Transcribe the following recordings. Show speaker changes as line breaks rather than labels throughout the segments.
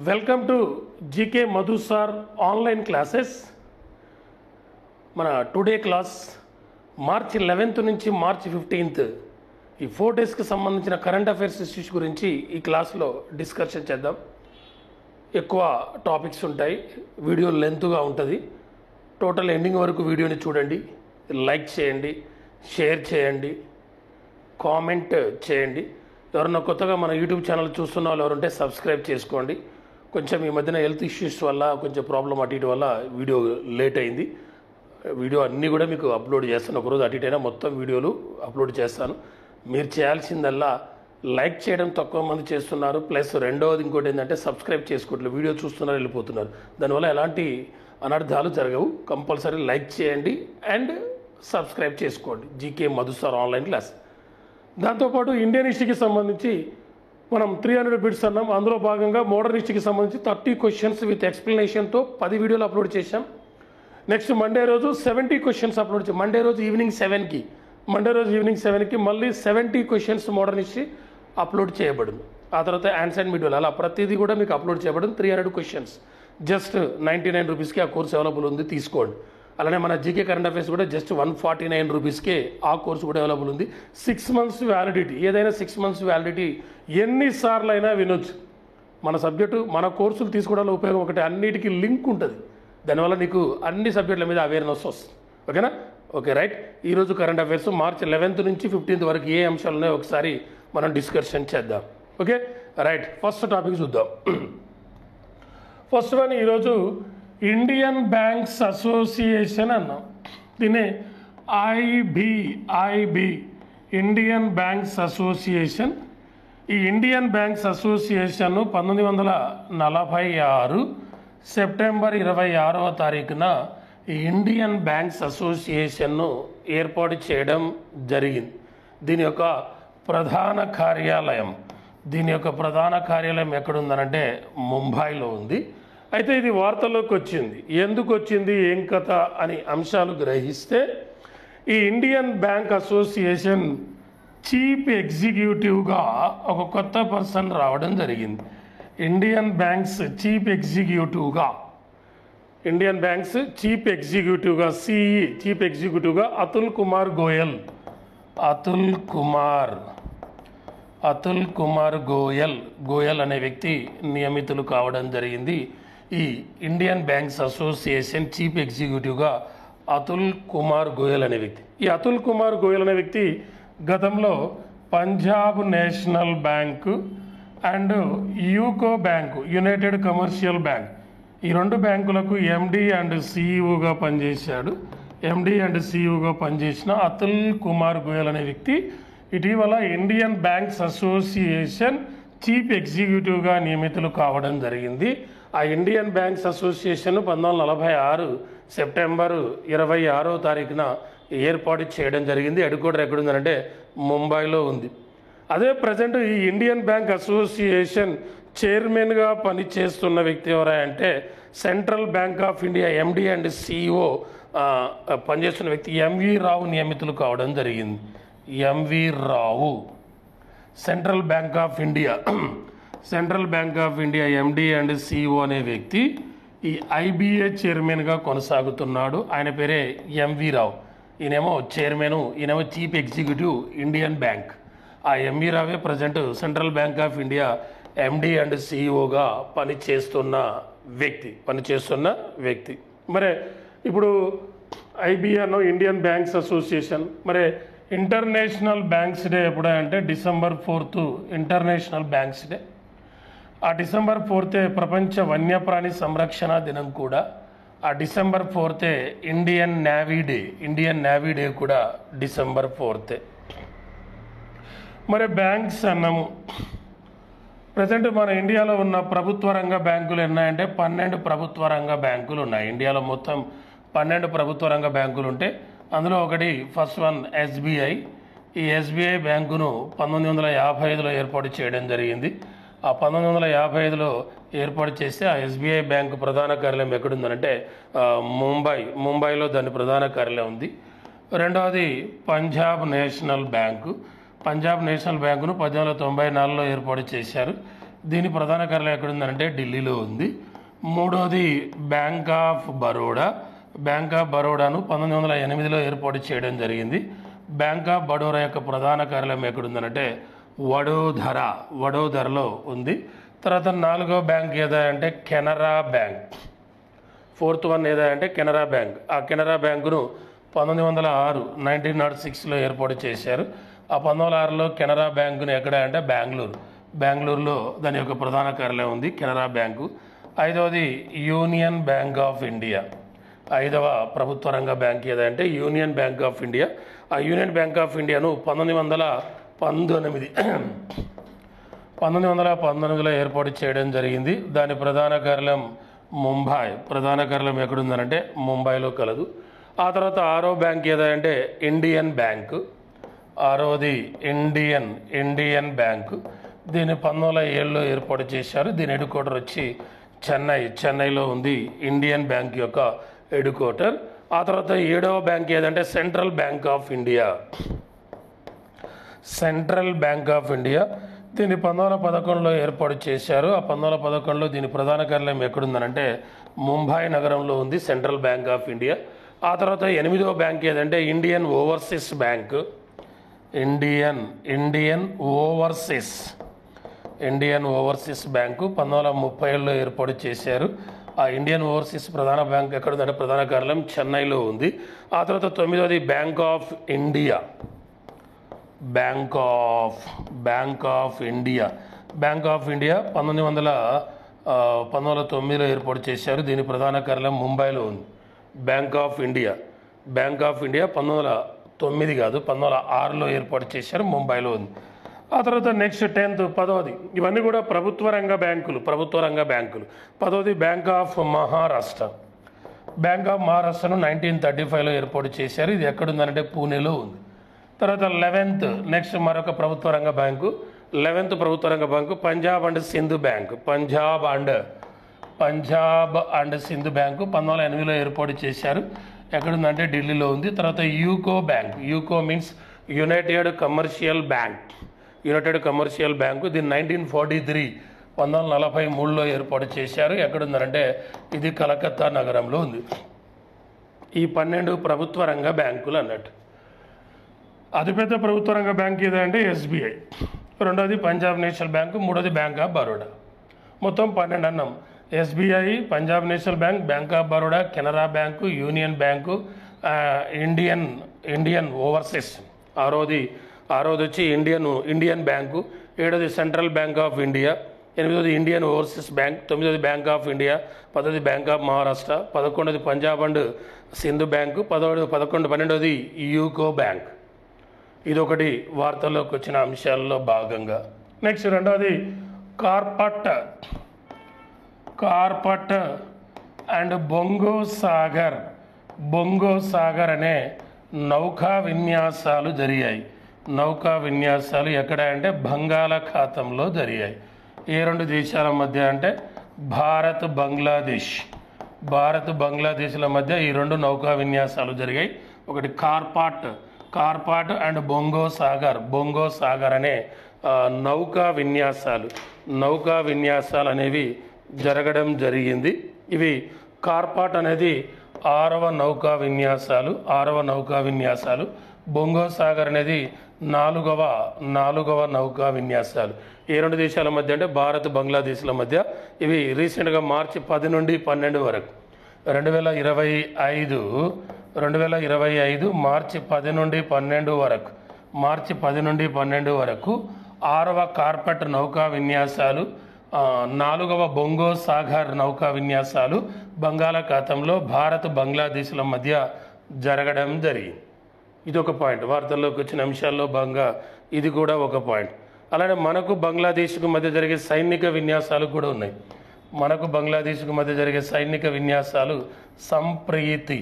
Welcome to GK Madhu Sir online classes. మన today class మార్చి 11th నుంచి మార్చి 15th ఈ 4 డేస్కి సంబంధించిన కరెంట్ అఫైర్స్ ఇష్యూస్ గురించి ఈ క్లాస్లో డిస్కషన్ చేద్దాం. ఎక్కువ టాపిక్స్ ఉంటాయి, వీడియో లెంత్గా ఉంటుంది. టోటల్ ఎండింగ్ వరకు వీడియోని చూడండి, లైక్ చేయండి, షేర్ చేయండి, కామెంట్ చేయండి. ఎవరన్నా కొత్తగా మన యూట్యూబ్ ఛానల్ చూస్తున్న వాళ్ళు ఎవరుంటే సబ్స్క్రైబ్ చేసుకోండి. కొంచెం ఈ మధ్యన హెల్త్ ఇష్యూస్ వల్ల కొంచెం ప్రాబ్లం అటు ఇటు వల్ల వీడియో లేట్ అయింది. వీడియో అన్నీ కూడా మీకు అప్లోడ్ చేస్తాను. ఒకరోజు అటు ఇటైనా మొత్తం వీడియోలు అప్లోడ్ చేస్తాను. మీరు చేయాల్సిందల్లా లైక్ చేయడం తక్కువ మంది చేస్తున్నారు, ప్లస్ రెండవది ఇంకోటి ఏంటంటే సబ్స్క్రైబ్ చేసుకోవట్లేదు. వీడియో చూస్తున్నారు, వెళ్ళిపోతున్నారు. దానివల్ల ఎలాంటి అనర్థాలు జరగవు. కంపల్సరీ లైక్ చేయండి అండ్ సబ్స్క్రైబ్ చేసుకోండి. GK Madhu sir online class. దాంతోపాటు ఇండియన్ హిస్టరీకి సంబంధించి మనం 300 బిట్స్ అన్నాం. అందులో భాగంగా మోడర్న్ హిస్టరీకి సంబంధించి 30 క్వశ్చన్స్ విత్ ఎక్స్ప్లెనేషన్తో 10 వీడియోలు అప్లోడ్ చేశాం. నెక్స్ట్ మండే రోజు 70 క్వశ్చన్స్ అప్లోడ్ చేసాం. మండే రోజు ఈవినింగ్ 7కి మళ్ళీ 70 క్వశ్చన్స్ మోడర్న్ హిస్టరీ అప్లోడ్ చేయబడింది. ఆ తర్వాత ఆన్సర్ వీడియోలు అలా ప్రతిదీ కూడా మీకు అప్లోడ్ చేయబడింది. 300 క్వశ్చన్స్ జస్ట్ 99 రూపీస్కి ఆ కోర్స్ అవైలబుల్ ఉంది, తీసుకోండి. అలానే మన జీకే కరెంట్ అఫైర్స్ కూడా జస్ట్ 149 రూపీస్కే ఆ కోర్సు కూడా అవైలబుల్ ఉంది. 6 months వ్యాలిడిటీ. ఏదైనా 6 months వ్యాలిడిటీ ఎన్నిసార్లు అయినా వినొచ్చు. మన సబ్జెక్టు మన కోర్సులు తీసుకోవడంలో ఉపయోగం ఒకటి, అన్నిటికీ లింక్ ఉంటుంది. దానివల్ల నీకు అన్ని సబ్జెక్టుల మీద అవేర్నెస్ వస్తుంది. ఓకేనా? Okay, right. ఈరోజు కరెంట్ అఫైర్స్ మార్చి 11th నుంచి 15th వరకు ఏ అంశాలు ఉన్నాయో ఒకసారి మనం డిస్కషన్ చేద్దాం. Okay, right. ఫస్ట్ టాపిక్ చూద్దాం. ఫస్ట్ వన్ ఈరోజు ఇండియన్ బ్యాంక్స్ అసోసియేషన్ అన్నాం. దీన్ని ఐబి ఇండియన్ బ్యాంక్స్ అసోసియేషన్. ఈ ఇండియన్ బ్యాంక్స్ అసోసియేషన్ 1946 సెప్టెంబర్ 26వ తారీఖున ఈ ఇండియన్ బ్యాంక్స్ అసోసియేషన్ను ఏర్పాటు చేయడం జరిగింది. దీని యొక్క ప్రధాన కార్యాలయం ఎక్కడుందనంటే ముంబైలో ఉంది. అయితే ఇది వార్తల్లోకి వచ్చింది. ఎందుకు వచ్చింది, ఏం కథ అని అంశాలు గ్రహిస్తే, ఈ ఇండియన్ బ్యాంక్ అసోసియేషన్ చీఫ్ ఎగ్జిక్యూటివ్గా ఒక కొత్త పర్సన్ రావడం జరిగింది. ఇండియన్ బ్యాంక్స్ చీఫ్ ఎగ్జిక్యూటివ్గా సిఈ చీఫ్ ఎగ్జిక్యూటివ్గా అతుల్ కుమార్ గోయల్ అనే వ్యక్తి నియమితులు కావడం జరిగింది. ఈ ఇండియన్ బ్యాంక్స్ అసోసియేషన్ చీఫ్ ఎగ్జిక్యూటివ్గా అతుల్ కుమార్ గోయల్ అనే వ్యక్తి. ఈ అతుల్ కుమార్ గోయల్ అనే వ్యక్తి గతంలో Punjab national bank and UCO bank, united commercial bank, ఈ 2 బ్యాంకులకు ఎండి అండ్ సిఇఓగా పనిచేసిన అతుల్ కుమార్ గోయల్ అనే వ్యక్తి ఇటీవల ఇండియన్ బ్యాంక్స్ అసోసియేషన్ చీఫ్ ఎగ్జిక్యూటివ్గా నియమితులు కావడం జరిగింది. ఆ ఇండియన్ బ్యాంక్స్ అసోసియేషన్ 1946 సెప్టెంబర్ 26వ తారీఖున ఏర్పాటు చేయడం జరిగింది. హెడ్ క్వార్టర్ ఎక్కడుందంటే ముంబైలో ఉంది. అదే ప్రజెంట్ ఈ ఇండియన్ బ్యాంక్ అసోసియేషన్ చైర్మన్గా పనిచేస్తున్న వ్యక్తి ఎవరంటే central bank of India MD and CEO పనిచేస్తున్న వ్యక్తి ఎంవి రావు నియమితులు కావడం జరిగింది. MV Rao central bank of India MD and CEO అనే వ్యక్తి ఈ ఐబిఏ చైర్మన్గా కొనసాగుతున్నాడు. ఆయన పేరే ఎంవి రావు. ఈయనేమో చైర్మన్, ఈయనేమో చీఫ్ ఎగ్జిక్యూటివ్ ఇండియన్ బ్యాంక్. ఆ ఎంవి రావే present central bank of India MD and సిఇఓగా పనిచేస్తున్న వ్యక్తి. మరి ఇప్పుడు ఐబిఏను ఇండియన్ బ్యాంక్స్ అసోసియేషన్, మరి ఇంటర్నేషనల్ బ్యాంక్స్ డే ఎప్పుడంటే December 4th international banks day. ఆ December 4th ప్రపంచ వన్యప్రాణి సంరక్షణ దినం కూడా. ఆ December 4th Indian navy day కూడా December 4th. మరి బ్యాంక్స్ అన్నాము. ప్రజెంట్ మన ఇండియాలో ఉన్న ప్రభుత్వ రంగ బ్యాంకులు ఎన్నాయంటే 12 ప్రభుత్వ రంగ బ్యాంకులు ఉన్నాయి. ఇండియాలో మొత్తం 12 ప్రభుత్వ రంగ బ్యాంకులు ఉంటే అందులో ఒకటి ఫస్ట్ వన్ ఎస్బీఐ. ఈ ఎస్బీఐ బ్యాంకును 1955లో ఏర్పాటు చేయడం జరిగింది. ఆ 1955లో ఏర్పాటు చేస్తే ఆ ఎస్బీఐ బ్యాంకు ప్రధాన కార్యాలయం ఎక్కడుందనంటే ముంబైలో దాని ప్రధాన కార్యాలయం ఉంది. రెండవది పంజాబ్ నేషనల్ బ్యాంకును 1894లో ఏర్పాటు చేశారు. దీని ప్రధాన కార్యాలయం ఎక్కడుందంటే ఢిల్లీలో ఉంది. మూడవది bank of Baroda. Bank of బరోడాను 1908లో ఏర్పాటు చేయడం జరిగింది. బ్యాంక్ ఆఫ్ బరోడా యొక్క ప్రధాన కార్యాలయం ఎక్కడుందనంటే వడోదరలో ఉంది. తర్వాత నాలుగో బ్యాంక్ ఏదంటే కెనరా బ్యాంక్. ఫోర్త్ వన్ ఏదంటే కెనరా బ్యాంక్. ఆ కెనరా బ్యాంకును 1906లో ఏర్పాటు చేశారు. ఆ 1906లో కెనరా బ్యాంకును ఎక్కడ అంటే బెంగళూరులో దాని యొక్క ప్రధాన కార్యాలయం ఉంది కెనరా బ్యాంకు. ఐదవది యూనియన్ బ్యాంక్ ఆఫ్ ఇండియా. ఐదవ ప్రభుత్వ రంగ బ్యాంక్ ఏదంటే యూనియన్ బ్యాంక్ ఆఫ్ ఇండియా. ఆ యూనియన్ బ్యాంక్ ఆఫ్ ఇండియాను 1919లో ఏర్పాటు చేయడం జరిగింది. దాని ప్రధాన కార్యాలయం ముంబై. ప్రధాన కార్యాలయం ఎక్కడుందనంటే ముంబైలో కలదు. ఆ తర్వాత ఆరో బ్యాంక్ ఏదంటే ఇండియన్ బ్యాంకు. ఆరవది ఇండియన్ బ్యాంకు. దీన్ని 1907లో ఏర్పాటు చేశారు. దీని హెడ్ క్వార్టర్ వచ్చి చెన్నైలో ఉంది ఇండియన్ బ్యాంక్ యొక్క హెడ్ క్వార్టర్. ఆ తర్వాత ఏడవ బ్యాంక్ ఏదంటే సెంట్రల్ బ్యాంక్ ఆఫ్ ఇండియా. దీన్ని 1911లో ఏర్పాటు చేశారు. ఆ 1911లో దీని ప్రధాన కార్యాలయం ఎక్కడుందనంటే ముంబై నగరంలో ఉంది సెంట్రల్ బ్యాంక్ ఆఫ్ ఇండియా. ఆ తర్వాత ఎనిమిదవ బ్యాంక్ ఏదంటే Indian overseas bank. Indian overseas bank 1930లో ఏర్పాటు చేశారు. ఆ ఇండియన్ ఓవర్సీస్ ప్రధాన బ్యాంక్ ఎక్కడుందంటే ప్రధాన కార్యాలయం చెన్నైలో ఉంది. ఆ తర్వాత తొమ్మిదవది బ్యాంక్ ఆఫ్ ఇండియా. 1909లో ఏర్పాటు చేశారు. దీని ప్రధాన కార్యాలయం ముంబైలో ఉంది. బ్యాంక్ ఆఫ్ ఇండియా 1909 కాదు 1906లో ఏర్పాటు చేశారు, ముంబైలో ఉంది. ఆ తర్వాత నెక్స్ట్ 10th 10వది ఇవన్నీ కూడా ప్రభుత్వ రంగ బ్యాంకులు. 10వది bank of Maharashtra. Bank of మహారాష్ట్రను 1935లో ఏర్పాటు చేశారు. ఇది ఎక్కడుందంటే పూణేలో ఉంది. తర్వాత 11th నెక్స్ట్ మరొక ప్రభుత్వ రంగ బ్యాంకు. 11th ప్రభుత్వ రంగ bank Punjab and Sind bank. Punjab and Sind bank 1908లో ఏర్పాటు చేశారు. ఎక్కడుందంటే ఢిల్లీలో ఉంది. తర్వాత UCO bank. UCO means united commercial bank. దీన్ని 1943లో ఏర్పాటు చేశారు. ఎక్కడుందంటే ఇది కలకత్తా నగరంలో ఉంది. ఈ 12 ప్రభుత్వ రంగ బ్యాంకులు అన్నట్టు. అతిపెద్ద ప్రభుత్వ రంగ బ్యాంక్ ఏదంటే ఎస్బీఐ. రెండోది పంజాబ్ నేషనల్ బ్యాంకు. మూడోది బ్యాంక్ ఆఫ్ బరోడా. మొత్తం 12 అన్నాం. SBI, Punjab national bank, bank of Baroda, Canara bank, union bank, Indian overseas. ఆరోది వచ్చి ఇండియన్ బ్యాంకు. ఏడోది సెంట్రల్ బ్యాంక్ ఆఫ్ ఇండియా. ఎనిమిదోది ఇండియన్ ఓవర్సీస్ బ్యాంక్. తొమ్మిదోది బ్యాంక్ ఆఫ్ ఇండియా. 10వది బ్యాంక్ ఆఫ్ మహారాష్ట్ర. 11వది పంజాబ్ అండ్ సింధు బ్యాంకు. 12వది యూకో బ్యాంక్. ఇదొకటి వార్తల్లోకి వచ్చిన అంశాలలో భాగంగా. నెక్స్ట్ రెండవది కార్పట్ అండ్ బొంగో సాగర్ అనే నౌకా విన్యాసాలు జరిగాయి. నౌకా విన్యాసాలు ఎక్కడ అంటే బంగాళాఖాతంలో జరిగాయి. ఏ రెండు దేశాల మధ్య అంటే భారత్ బంగ్లాదేశ్ల మధ్య ఈ రెండు నౌకా విన్యాసాలు జరిగాయి. ఒకటి కార్పాట్ అండ్ బొంగో సాగర్ అనే నౌకా విన్యాసాలు అనేవి జరగడం జరిగింది. ఇవి కార్పాట్ అనేది 6వ నౌకా విన్యాసాలు. బొంగో సాగర్ అనేది 4వ నౌకా విన్యాసాలు. ఏ రెండు దేశాల మధ్య అంటే భారత్ బంగ్లాదేశ్ల మధ్య. ఇవి రీసెంట్గా మార్చి 10 నుండి 12 వరకు 2025 మార్చి 10 నుండి 12 వరకు 6వ కార్పట్ నౌకా విన్యాసాలు, 4వ బొంగో సాగర్ నౌకా విన్యాసాలు బంగాళాఖాతంలో భారత్ బంగ్లాదేశ్ల మధ్య జరగడం జరిగింది. ఇది ఒక పాయింట్. వార్తల్లోకి వచ్చిన అంశాల్లో భాగంగా ఇది కూడా ఒక పాయింట్. అలానే మనకు బంగ్లాదేశ్కు మధ్య జరిగే సైనిక విన్యాసాలు కూడా ఉన్నాయి. మనకు బంగ్లాదేశ్కు మధ్య జరిగే సైనిక విన్యాసాలు సంప్రీతి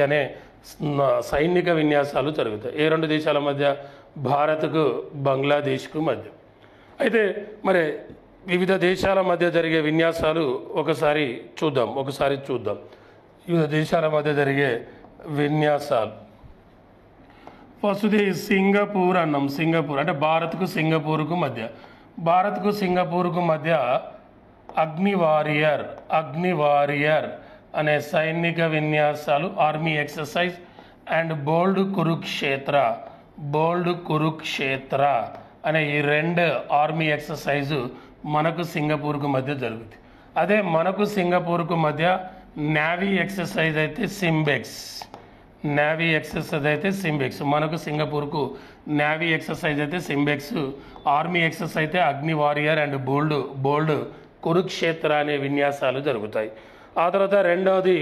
అనే సైనిక విన్యాసాలు జరుగుతాయి. ఏ రెండు దేశాల మధ్య? భారత్కు బంగ్లాదేశ్కు మధ్య. అయితే మరి వివిధ దేశాల మధ్య జరిగే విన్యాసాలు ఒకసారి చూద్దాం. వివిధ దేశాల మధ్య జరిగే విన్యాసాలు. ఫస్ట్ది సింగపూర్ అన్నాం. సింగపూర్ అంటే భారత్కు సింగపూర్కు మధ్య. భారత్కు సింగపూర్కు మధ్య అగ్ని వారియర్ అనే సైనిక విన్యాసాలు ఆర్మీ ఎక్సర్సైజ్ అండ్ బోల్డ్ కురుక్షేత్ర అనే ఈ రెండు ఆర్మీ ఎక్సర్సైజు మనకు సింగపూర్కు మధ్య జరుగుతుంది. అదే మనకు సింగపూర్కు మధ్య నేవీ ఎక్సర్సైజ్ అయితే సింబెక్స్, మనకు సింగపూర్కు నేవీ ఎక్సర్సైజ్ అయితే సింబెక్స్, ఆర్మీ ఎక్సర్సైజ్ అయితే అగ్ని వారియర్ అండ్ బోల్డ్ కురుక్షేత్ర అనే విన్యాసాలు జరుగుతాయి. ఆ తర్వాత రెండవది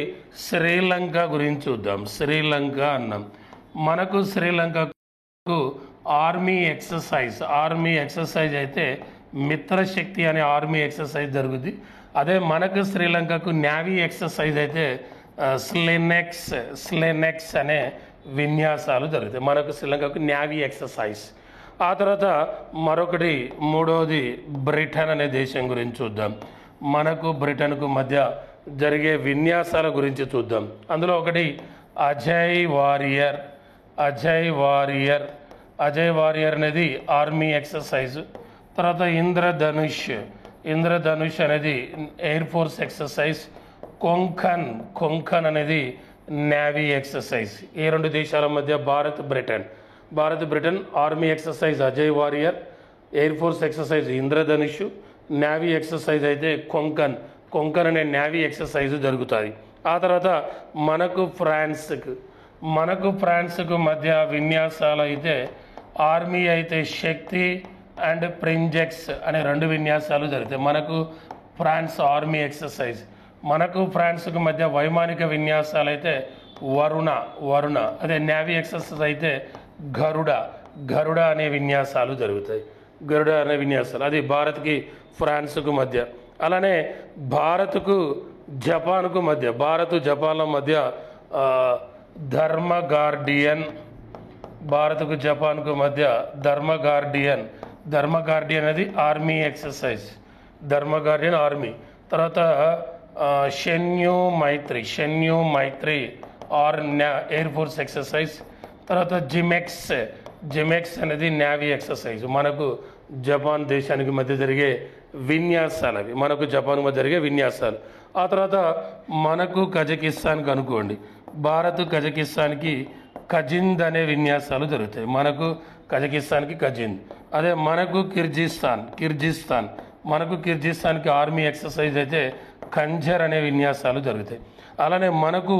శ్రీలంక గురించి చూద్దాం. శ్రీలంక అన్నాం. మనకు శ్రీలంకకు ఆర్మీ ఎక్సర్సైజ్ అయితే మిత్రశక్తి అనే ఆర్మీ ఎక్సర్సైజ్ జరుగుతుంది. అదే మనకు శ్రీలంకకు నేవీ ఎక్సర్సైజ్ అయితే స్లెనెక్స్ అనే విన్యాసాలు జరుగుతాయి. మనకు శ్రీలంకకు నేవీ ఎక్సర్సైజ్. ఆ తర్వాత మూడవది బ్రిటన్ అనే దేశం గురించి చూద్దాం. మనకు బ్రిటన్కు మధ్య జరిగే విన్యాసాల గురించి చూద్దాం. అందులో ఒకటి అజయ్ వారియర్ అనేది ఆర్మీ ఎక్సర్సైజ్. తర్వాత ఇంద్రధనుష్ అనేది ఎయిర్ ఫోర్స్ ఎక్సర్సైజ్. కొంకన్ అనేది నేవీ ఎక్సర్సైజ్. ఈ రెండు దేశాల మధ్య Bharat Britain army exercise Ajay warrior, air force exercise Indradhanush, navy exercise అయితే కొంకన్ అనే నేవీ ఎక్సర్సైజ్ జరుగుతుంది. ఆ తర్వాత మనకు ఫ్రాన్స్కు మధ్య విన్యాసాలు అయితే ఆర్మీ అయితే శక్తి అండ్ ప్రింజెక్స్ అనే రెండు విన్యాసాలు జరుగుతాయి. మనకు ఫ్రాన్స్ ఆర్మీ ఎక్సర్సైజ్. మనకు ఫ్రాన్స్కు మధ్య వైమానిక విన్యాసాలు అయితే వరుణ అదే నేవీ ఎక్సర్సైజ్ అయితే గరుడ అనే విన్యాసాలు జరుగుతాయి. అది భారత్కి ఫ్రాన్స్కు మధ్య. అలానే భారత్కు జపాన్కు మధ్య జపాన్ల మధ్య జపాన్కు మధ్య ధర్మగార్డియన్ అనేది ఆర్మీ ఎక్సర్సైజ్. ఆర్మీ. తర్వాత షెన్యూ మైత్రి ఆర్ ఎయిర్ ఫోర్స్ ఎక్సర్సైజ్. తర్వాత జిమెక్స్ అనేది నేవీ ఎక్సర్సైజ్. మనకు జపాన్ దేశానికి మధ్య జరిగే విన్యాసాలు అవి. ఆ తర్వాత మనకు కజకిస్తాన్కి అనుకోండి, భారత్ కజకిస్తాన్కి కజింద్ అనే విన్యాసాలు జరుగుతాయి. మనకు కజకిస్తాన్కి కజింద్. అదే మనకు కిర్జిస్తాన్కి ఆర్మీ ఎక్సర్సైజ్ అయితే ఖంజర్ అనే విన్యాసాలు జరుగుతాయి. అలానే మనకు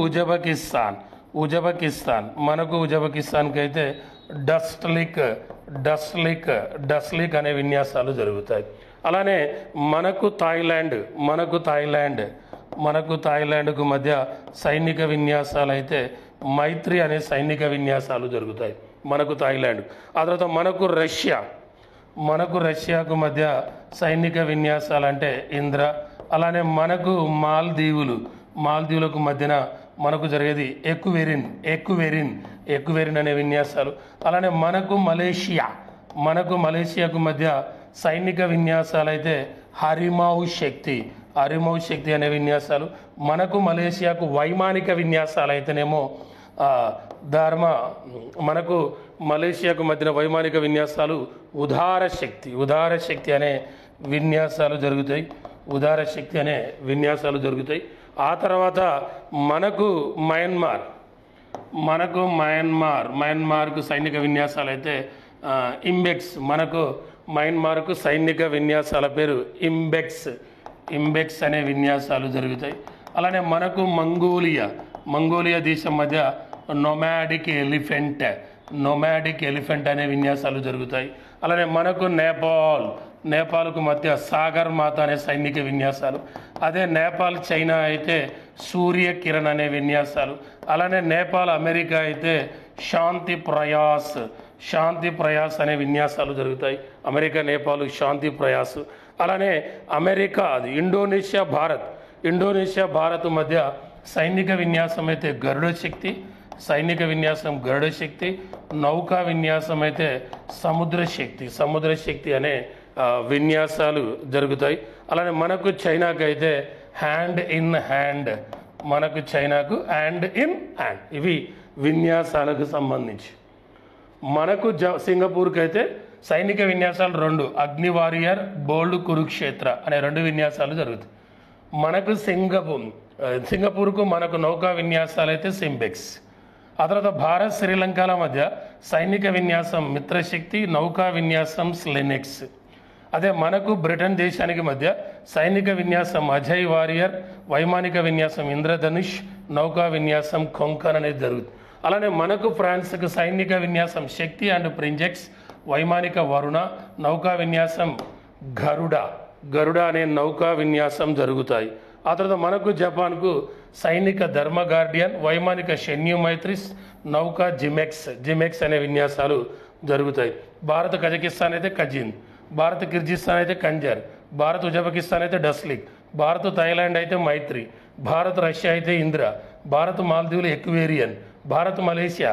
ఉజ్బెకిస్తాన్కి అయితే డస్లిక్ అనే విన్యాసాలు జరుగుతాయి. అలానే మనకు థాయిలాండ్కు మధ్య సైనిక విన్యాసాలు అయితే మైత్రి అనే సైనిక విన్యాసాలు జరుగుతాయి. మనకు థాయిలాండ్. ఆ తర్వాత మనకు రష్యాకు మధ్య సైనిక విన్యాసాలు అంటే ఇంద్ర. అలానే మనకు మాల్దీవులకు మధ్యన మనకు జరిగేది ఎక్కువెరిన్ అనే విన్యాసాలు. అలానే మనకు మలేషియాకు మధ్య సైనిక విన్యాసాలు అయితే హరిమౌ శక్తి అనే విన్యాసాలు. మనకు మలేషియాకు వైమానిక విన్యాసాలు అయితేనేమో మనకు మలేషియాకు మధ్యన వైమానిక విన్యాసాలు ఉదార శక్తి అనే విన్యాసాలు జరుగుతాయి. ఆ తర్వాత మనకు మయన్మార్కు సైనిక విన్యాసాలు అయితే ఇంబెక్స్. మనకు మయన్మార్కు సైనిక విన్యాసాల పేరు ఇంబెక్స్ అనే విన్యాసాలు జరుగుతాయి. అలానే మనకు మంగోలియా దేశం మధ్య నొమాడిక్ ఎలిఫెంట్ అనే విన్యాసాలు జరుగుతాయి. అలానే మనకు నేపాల్కు మధ్య సాగర్ మాత అనే సైనిక విన్యాసాలు. అదే నేపాల్ చైనా అయితే సూర్య కిరణ్ అనే విన్యాసాలు. అలానే నేపాల్ అమెరికా అయితే శాంతి ప్రయాస్ అనే విన్యాసాలు జరుగుతాయి. అమెరికా నేపాల్ శాంతి ప్రయాస్. అలానే ఇండోనేషియా భారత్ మధ్య సైనిక విన్యాసం అయితే గరుడ శక్తి. నౌకా విన్యాసం అయితే సముద్ర శక్తి అనే విన్యాసాలు జరుగుతాయి. అలానే మనకు చైనాకు అయితే హ్యాండ్ ఇన్ హ్యాండ్. ఇవి విన్యాసాలకు సంబంధించి. మనకు సింగపూర్కి అయితే సైనిక విన్యాసాలు 2, అగ్ని వారియర్, బోల్డ్ కురుక్షేత్ర అనే 2 విన్యాసాలు జరుగుతాయి. మనకు సింగపూర్కు మనకు నౌకా విన్యాసాలు అయితే సింబెక్స్. ఆ తర్వాత భారత్ శ్రీలంకల మధ్య సైనిక విన్యాసం మిత్రశక్తి, నౌకా విన్యాసం స్లెనెక్స్. అదే మనకు బ్రిటన్ దేశానికి మధ్య సైనిక విన్యాసం అజయ్ వారియర్, వైమానిక విన్యాసం ఇంద్రధనుష్, నౌకా విన్యాసం కొంకన్ అనేది జరుగుతుంది. అలానే మనకు ఫ్రాన్స్కు సైనిక విన్యాసం శక్తి అండ్ ప్రింజెక్స్, వైమానిక వరుణ, నౌకా విన్యాసం గరుడ అనే నౌకా విన్యాసం జరుగుతాయి. ఆ తర్వాత మనకు జపాన్కు సైనిక ధర్మ గార్డియన్, వైమానిక షెన్యు మైత్రిస్, నౌకా జిమెక్స్ అనే విన్యాసాలు జరుగుతాయి. భారత్ కజకిస్తాన్ అయితే కజిన్, భారత్ కిర్గిస్తాన్ అయితే కంజర్, భారత్ ఉజ్బెకిస్తాన్ అయితే డస్లిక్, భారత్ థాయిలాండ్ అయితే మైత్రి, భారత్ రష్యా అయితే ఇంద్ర, భారత్ మాల్దీవులు ఎక్వేరియన్, భారత్ మలేషియా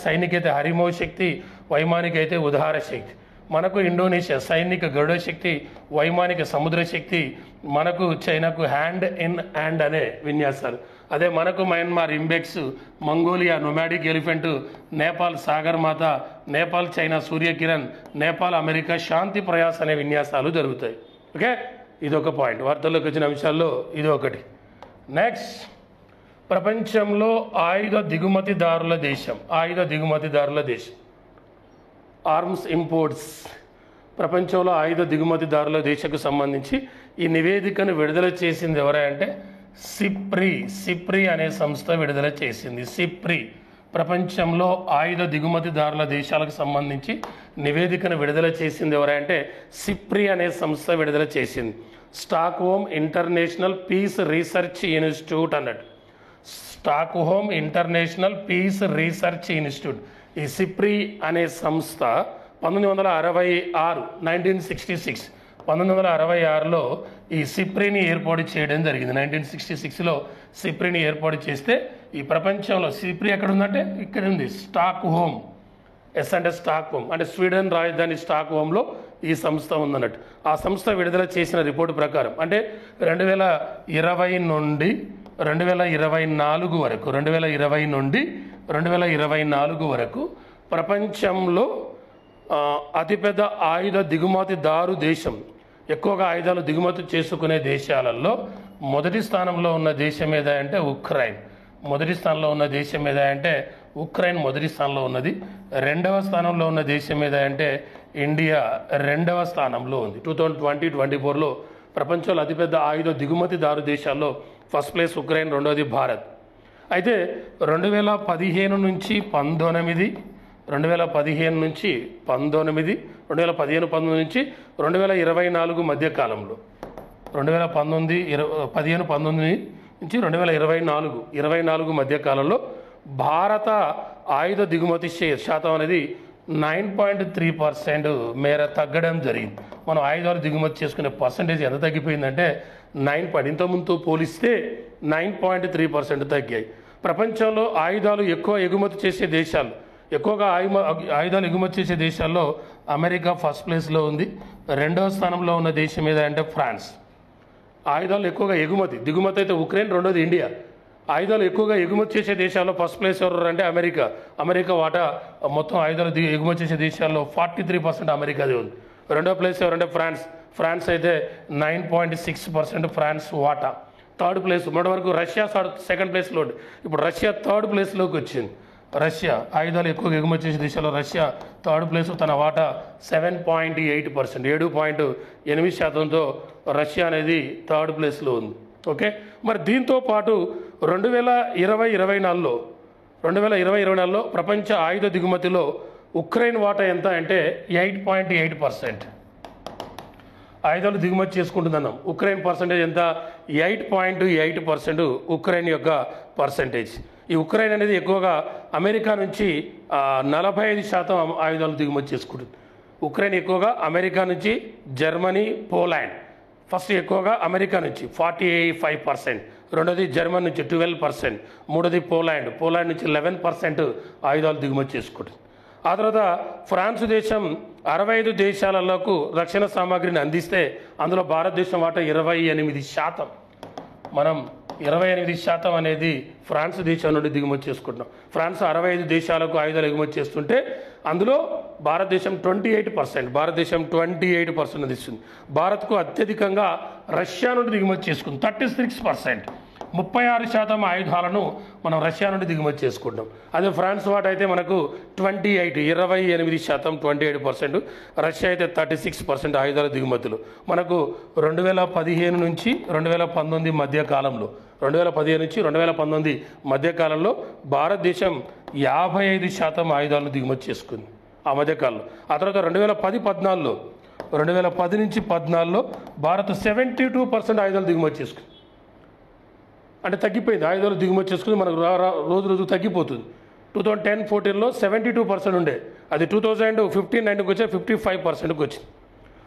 సైనిక అయితే హరిమో శక్తి, వైమానిక అయితే ఉదార శక్తి. మనకు ఇండోనేషియా సైనిక గరుడ శక్తి, వైమానిక సముద్ర శక్తి, మనకు చైనాకు హ్యాండ్ ఇన్ హ్యాండ్ అనే విన్యాసాలు. అదే మనకు Myanmar ఇంబెక్స్, Mongolia nomadic elephant, Nepal Sagar మాత, నేపాల్ చైనా సూర్యకిరణ్, నేపాల్ అమెరికా శాంతి ప్రయాస్ అనే విన్యాసాలు జరుగుతాయి. ఓకే, ఇదొక పాయింట్. వార్తల్లోకి వచ్చిన అంశాల్లో ఇది ఒకటి. నెక్స్ట్, ప్రపంచంలో ఆయుధ దిగుమతిదారుల దేశం. Arms imports. ప్రపంచంలో ఆయుధ దిగుమతిదారుల దేశకు సంబంధించి ఈ నివేదికను విడుదల చేసింది ఎవరంటే సిప్రి అనే సంస్థ విడుదల చేసింది. సిప్రి ప్రపంచంలో ఆయుధ దిగుమతిదారుల దేశాలకు సంబంధించి నివేదికను విడుదల చేసింది ఎవరంటే సిప్రి అనే సంస్థ విడుదల చేసింది. Stockholm international peace research institute అన్నట్టు. Stockholm international peace research institute. ఈ సిప్రి అనే సంస్థ 1966లో ఈ సిప్రిని ఏర్పాటు చేయడం జరిగింది. 1966లో సిప్రిని ఏర్పాటు చేస్తే ఈ ప్రపంచంలో సిప్రి ఎక్కడ ఉందంటే ఇక్కడ ఉంది, స్టాక్హోమ్. అంటే స్టాక్హోమ్ అంటే స్వీడన్ రాజధాని స్టాక్హోమ్లో ఈ సంస్థ ఉందన్నట్టు. ఆ సంస్థ విడుదల చేసిన రిపోర్టు ప్రకారం అంటే 2020 నుండి 2024 వరకు 2020 నుండి 2024 వరకు ప్రపంచంలో అతిపెద్ద ఆయుధ దిగుమతిదారు దేశం, ఎక్కువగా ఆయుధాలు దిగుమతి చేసుకునే దేశాలలో మొదటి స్థానంలో ఉన్న దేశం ఏదా అంటే ఉక్రెయిన్. మొదటి స్థానంలో ఉన్న దేశం ఏదా అంటే ఉక్రెయిన్ మొదటి స్థానంలో ఉన్నది. రెండవ స్థానంలో ఉన్న దేశం ఏదా అంటే ఇండియా రెండవ స్థానంలో ఉంది. 2020-24లో ప్రపంచంలో అతిపెద్ద ఆయుధ దిగుమతిదారు దేశాల్లో ఫస్ట్ ప్లేస్ ఉక్రెయిన్, రెండవది భారత్. అయితే 2015 నుంచి 19, 2015 నుంచి 19, 2015-19 నుంచి 2024 మధ్య కాలంలో 2015-19 నుంచి 2024 మధ్య కాలంలో భారత ఆయుధ దిగుమతి శాతం అనేది 9.3% మేర తగ్గడం జరిగింది. మనం ఆయుధాలు దిగుమతి చేసుకునే పర్సంటేజ్ ఎంత తగ్గిపోయిందంటే 9. ఇంతకుముందు పోలిస్తే 9.3% తగ్గాయి. ప్రపంచంలో ఆయుధాలు ఎక్కువ ఎగుమతి చేసే దేశాలు, ఎక్కువగా ఆయుధాలు ఎగుమతి చేసే దేశాల్లో అమెరికా ఫస్ట్ ప్లేస్లో ఉంది. రెండవ స్థానంలో ఉన్న దేశం ఏదంటే ఫ్రాన్స్. ఆయుధాలు ఎక్కువగా దిగుమతి అయితే ఉక్రెయిన్, రెండోది ఇండియా. ఆయుధాలు ఎక్కువగా ఎగుమతి చేసే దేశాల్లో ఫస్ట్ ప్లేస్ ఎవరు అంటే అమెరికా వాటా మొత్తం ఆయుధాలు ఎగుమతి చేసే దేశాల్లో 43% అమెరికాదే ఉంది. రెండో ప్లేస్ ఎవరంటే ఫ్రాన్స్ అయితే 9.6% ఫ్రాన్స్ వాటా. థర్డ్ ప్లేస్ మొదటి వరకు రష్యా సెకండ్ ప్లేస్లో ఉంది, ఇప్పుడు రష్యా థర్డ్ ప్లేస్లోకి వచ్చింది. రష్యా ఆయుధాలు ఎక్కువగా ఎగుమతి చేసే దేశాల్లో రష్యా థర్డ్ ప్లేస్, తన వాటా 7.8%, 7.8%తో రష్యా అనేది థర్డ్ ప్లేస్లో ఉంది. ఓకే, మరి దీంతో పాటు 2020-24లో ప్రపంచ ఆయుధ దిగుమతిలో ఉక్రెయిన్ వాటా ఎంత అంటే 8.8%. ఆయుధాలు దిగుమతి చేసుకుంటుందన్నాం. ఉక్రెయిన్ పర్సంటేజ్ ఎంత? 8.8% ఉక్రెయిన్ యొక్క పర్సంటేజ్. ఈ ఉక్రెయిన్ అనేది ఎక్కువగా అమెరికా నుంచి 45% ఆయుధాలు దిగుమతి చేసుకుంటుంది. ఉక్రెయిన్ ఎక్కువగా అమెరికా నుంచి, జర్మనీ, పోలాండ్. ఫస్ట్ ఎక్కువగా అమెరికా నుంచి 45%, రెండోది జర్మనీ నుంచి 12%, మూడోది పోలాండ్ నుంచి 11% ఆయుధాలు దిగుమతి చేసుకుంటుంది. ఆ తర్వాత ఫ్రాన్స్ దేశం 65 దేశాలకు రక్షణ సామాగ్రిని అందిస్తే అందులో భారతదేశం వాటా 28%. మనం 28% అనేది ఫ్రాన్స్ దేశం నుండి దిగుమతి చేసుకుంటున్నాం. ఫ్రాన్స్ 65 దేశాలకు ఆయుధాలు ఎగుమతి చేస్తుంటే అందులో భారతదేశం 28%, భారతదేశం 28% ఇస్తుంది. భారత్కు అత్యధికంగా రష్యా నుండి దిగుమతి చేసుకుంది 36%. 36% ఆయుధాలను మనం రష్యా నుండి దిగుమతి చేసుకుంటాం. అదే ఫ్రాన్స్ వాటి అయితే మనకు 28%, 28%. రష్యా అయితే 36% ఆయుధాల దిగుమతులు. మనకు 2015 నుంచి 2019 మధ్య కాలంలో 2015 నుంచి 2019 మధ్యకాలంలో భారతదేశం 55% ఆయుధాలను దిగుమతి చేసుకుంది ఆ మధ్యకాలంలో. ఆ తర్వాత 2010-14లో 2010 నుంచి 14లో భారత్ 72% ఆయుధాలు దిగుమతి చేసుకుంది. అంటే తగ్గిపోయింది, ఆయుధాలు దిగుమతి చేసుకుని మనకు రోజు రోజు తగ్గిపోతుంది. 2010-14లో 72% ఉండే, అది 2015-19కి వచ్చే 55%కి వచ్చింది.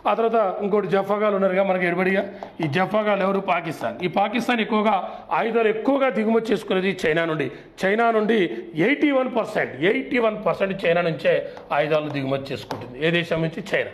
ఆ తర్వాత ఇంకోటి జఫాగాలు ఉన్నారుగా మనకి ఎడబడిగా. ఈ జఫాగాలు ఎవరు? పాకిస్తాన్. ఈ పాకిస్తాన్ ఎక్కువగా ఆయుధాలు ఎక్కువగా దిగుమతి చేసుకునేది చైనా నుండి. చైనా నుండి 81% చైనా నుంచే ఆయుధాలను దిగుమతి చేసుకుంటుంది. ఏ దేశం నుంచి? చైనా.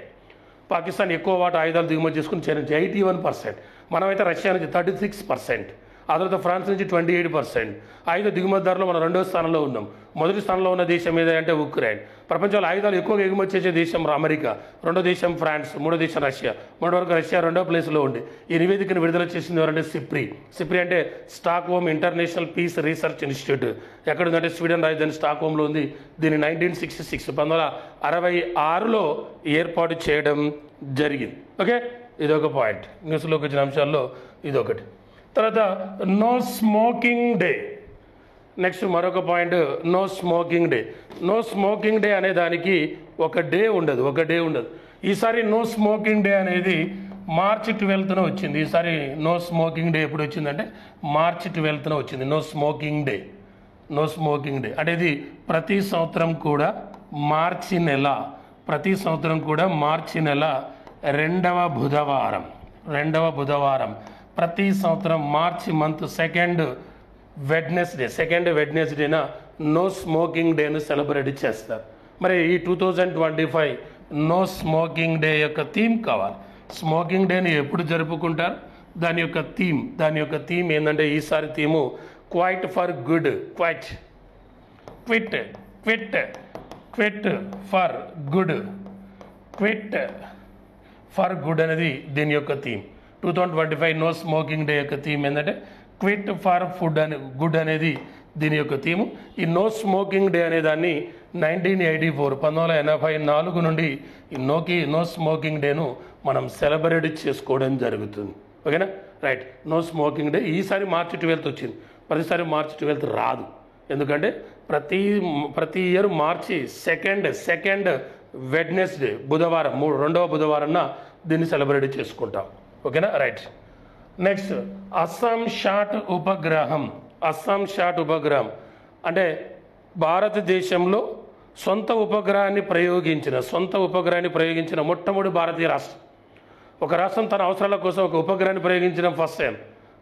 పాకిస్తాన్ ఎక్కువ వాటి ఆయుధాలు దిగుమతి చేసుకుని చైనా నుంచి 81%. మనమైతే రష్యా నుంచి 36%. ఆ తర్వాత ఫ్రాన్స్ నుంచి 28%. ఆయుధ దిగుమతిదారులో మనం 2వ స్థానంలో ఉన్నాం. మొదటి స్థానంలో ఉన్న దేశం ఏదంటే ఉక్రెయిన్. ప్రపంచంలో ఆయుధాలు ఎక్కువగా ఎగుమతి చేసే దేశం అమెరికా, 2వ దేశం ఫ్రాన్స్, 3వ దేశం రష్యా. మొన్నటి వరకు రష్యా 2వ ప్లేస్లో ఉంది. ఈ నివేదికను విడుదల చేసింది ఎవరంటే సిప్రి. సిప్రి అంటే Stockholm international peace research institute. ఎక్కడుందంటే స్వీడన్ రాజధాని స్టాక్హోమ్లో ఉంది. దీన్ని 1966లో ఏర్పాటు చేయడం జరిగింది. ఓకే, ఇదొక పాయింట్. న్యూస్లోకి వచ్చిన అంశాల్లో ఇదొకటి. తర్వాత నో స్మోకింగ్ డే. నెక్స్ట్ మరొక point, no smoking day. No smoking day అనే దానికి ఒక డే ఉండదు. ఈసారి నో స్మోకింగ్ డే అనేది మార్చి 12న వచ్చింది. ఈసారి నో స్మోకింగ్ డే ఎప్పుడు వచ్చిందంటే మార్చి 12న వచ్చింది. నో స్మోకింగ్ డే అంటే ఇది ప్రతి సంవత్సరం కూడా మార్చి నెల 2వ బుధవారం ప్రతి సంవత్సరం మార్చి మంత్ సెకండ్ వెడ్నెస్డేన నో స్మోకింగ్ డేను సెలబ్రేట్ చేస్తారు. మరి ఈ 2025 నో స్మోకింగ్ డే యొక్క థీమ్ కావాలి. స్మోకింగ్ డేని ఎప్పుడు జరుపుకుంటారు? దాని యొక్క థీమ్ ఏంటంటే ఈసారి theme quite for good. Quit for good అనేది దీని యొక్క థీమ్. 2025 నో స్మోకింగ్ డే యొక్క థీమ్ ఏంటంటే క్విట్ ఫర్ ఫుడ్ అని గుడ్ అనేది దీని యొక్క థీము. ఈ నో స్మోకింగ్ డే అనే దాన్ని 1984 నుండి ఈ నో స్మోకింగ్ డేను మనం సెలబ్రేట్ చేసుకోవడం జరుగుతుంది. ఓకేనా, రైట్. నో స్మోకింగ్ డే ఈసారి మార్చి 12th వచ్చింది. ప్రతిసారి మార్చి 12th రాదు. ఎందుకంటే ప్రతి ఇయర్ మార్చి సెకండ్ వెడ్నెస్డే బుధవారం 2వ బుధవారం దీన్ని సెలబ్రేట్ చేసుకుంటాం. ఓకేనా, రైట్. నెక్స్ట్ అస్సాం షాట్ ఉపగ్రహం అంటే భారతదేశంలో సొంత ఉపగ్రహాన్ని ప్రయోగించిన మొట్టమొదటి భారతీయ రాష్ట్రం. ఒక రాష్ట్రం తన అవసరాల కోసం ఒక ఉపగ్రహాన్ని ప్రయోగించడం ఫస్ట్ టైం.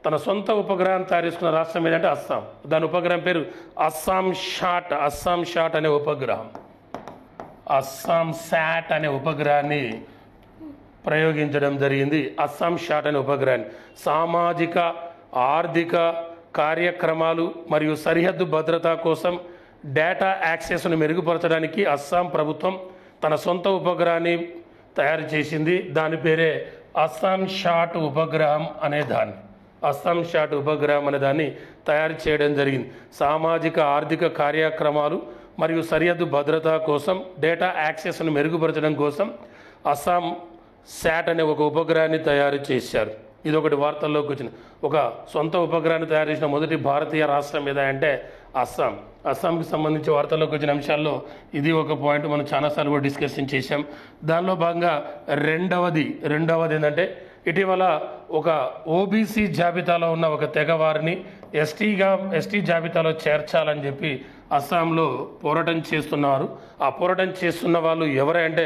తన సొంత ఉపగ్రహాన్ని తయారు చేసుకున్న రాష్ట్రం ఏంటంటే అస్సాం. దాని ఉపగ్రహం పేరు అస్సాం షాట్ అనే ఉపగ్రహం. అస్సాం శాట్ అనే ఉపగ్రహాన్ని ప్రయోగించడం జరిగింది. అస్సాం షాట్ అనే ఉపగ్రహాన్ని సామాజిక ఆర్థిక కార్యక్రమాలు మరియు సరిహద్దు భద్రత కోసం డేటా యాక్సెస్ను మెరుగుపరచడానికి అస్సాం ప్రభుత్వం తన సొంత ఉపగ్రహాన్ని తయారు చేసింది. దాని పేరే అస్సాం షాట్ ఉపగ్రహం అనే దాన్ని తయారు చేయడం జరిగింది. సామాజిక ఆర్థిక కార్యక్రమాలు మరియు సరిహద్దు భద్రత కోసం డేటా యాక్సెస్ను మెరుగుపరచడం కోసం అస్సాం శాట్ అనే ఒక ఉపగ్రహాన్ని తయారు చేశారు. ఇది ఒకటి వార్తల్లోకి వచ్చింది. ఒక సొంత ఉపగ్రహాన్ని తయారు చేసిన మొదటి భారతీయ రాష్ట్రం ఏదంటే అస్సాంకి సంబంధించి వార్తల్లోకి వచ్చిన అంశాల్లో ఇది ఒక పాయింట్ మనం చాలాసార్లు కూడా డిస్కషన్ చేశాం. దానిలో భాగంగా రెండవది ఏంటంటే ఇటీవల ఒక ఓబీసీ జాబితాలో ఉన్న ఒక తెగవారిని ఎస్టీ జాబితాలో చేర్చాలని చెప్పి అస్సాంలో పోరాటం చేస్తున్నారు. ఆ పోరాటం చేస్తున్న వాళ్ళు ఎవరంటే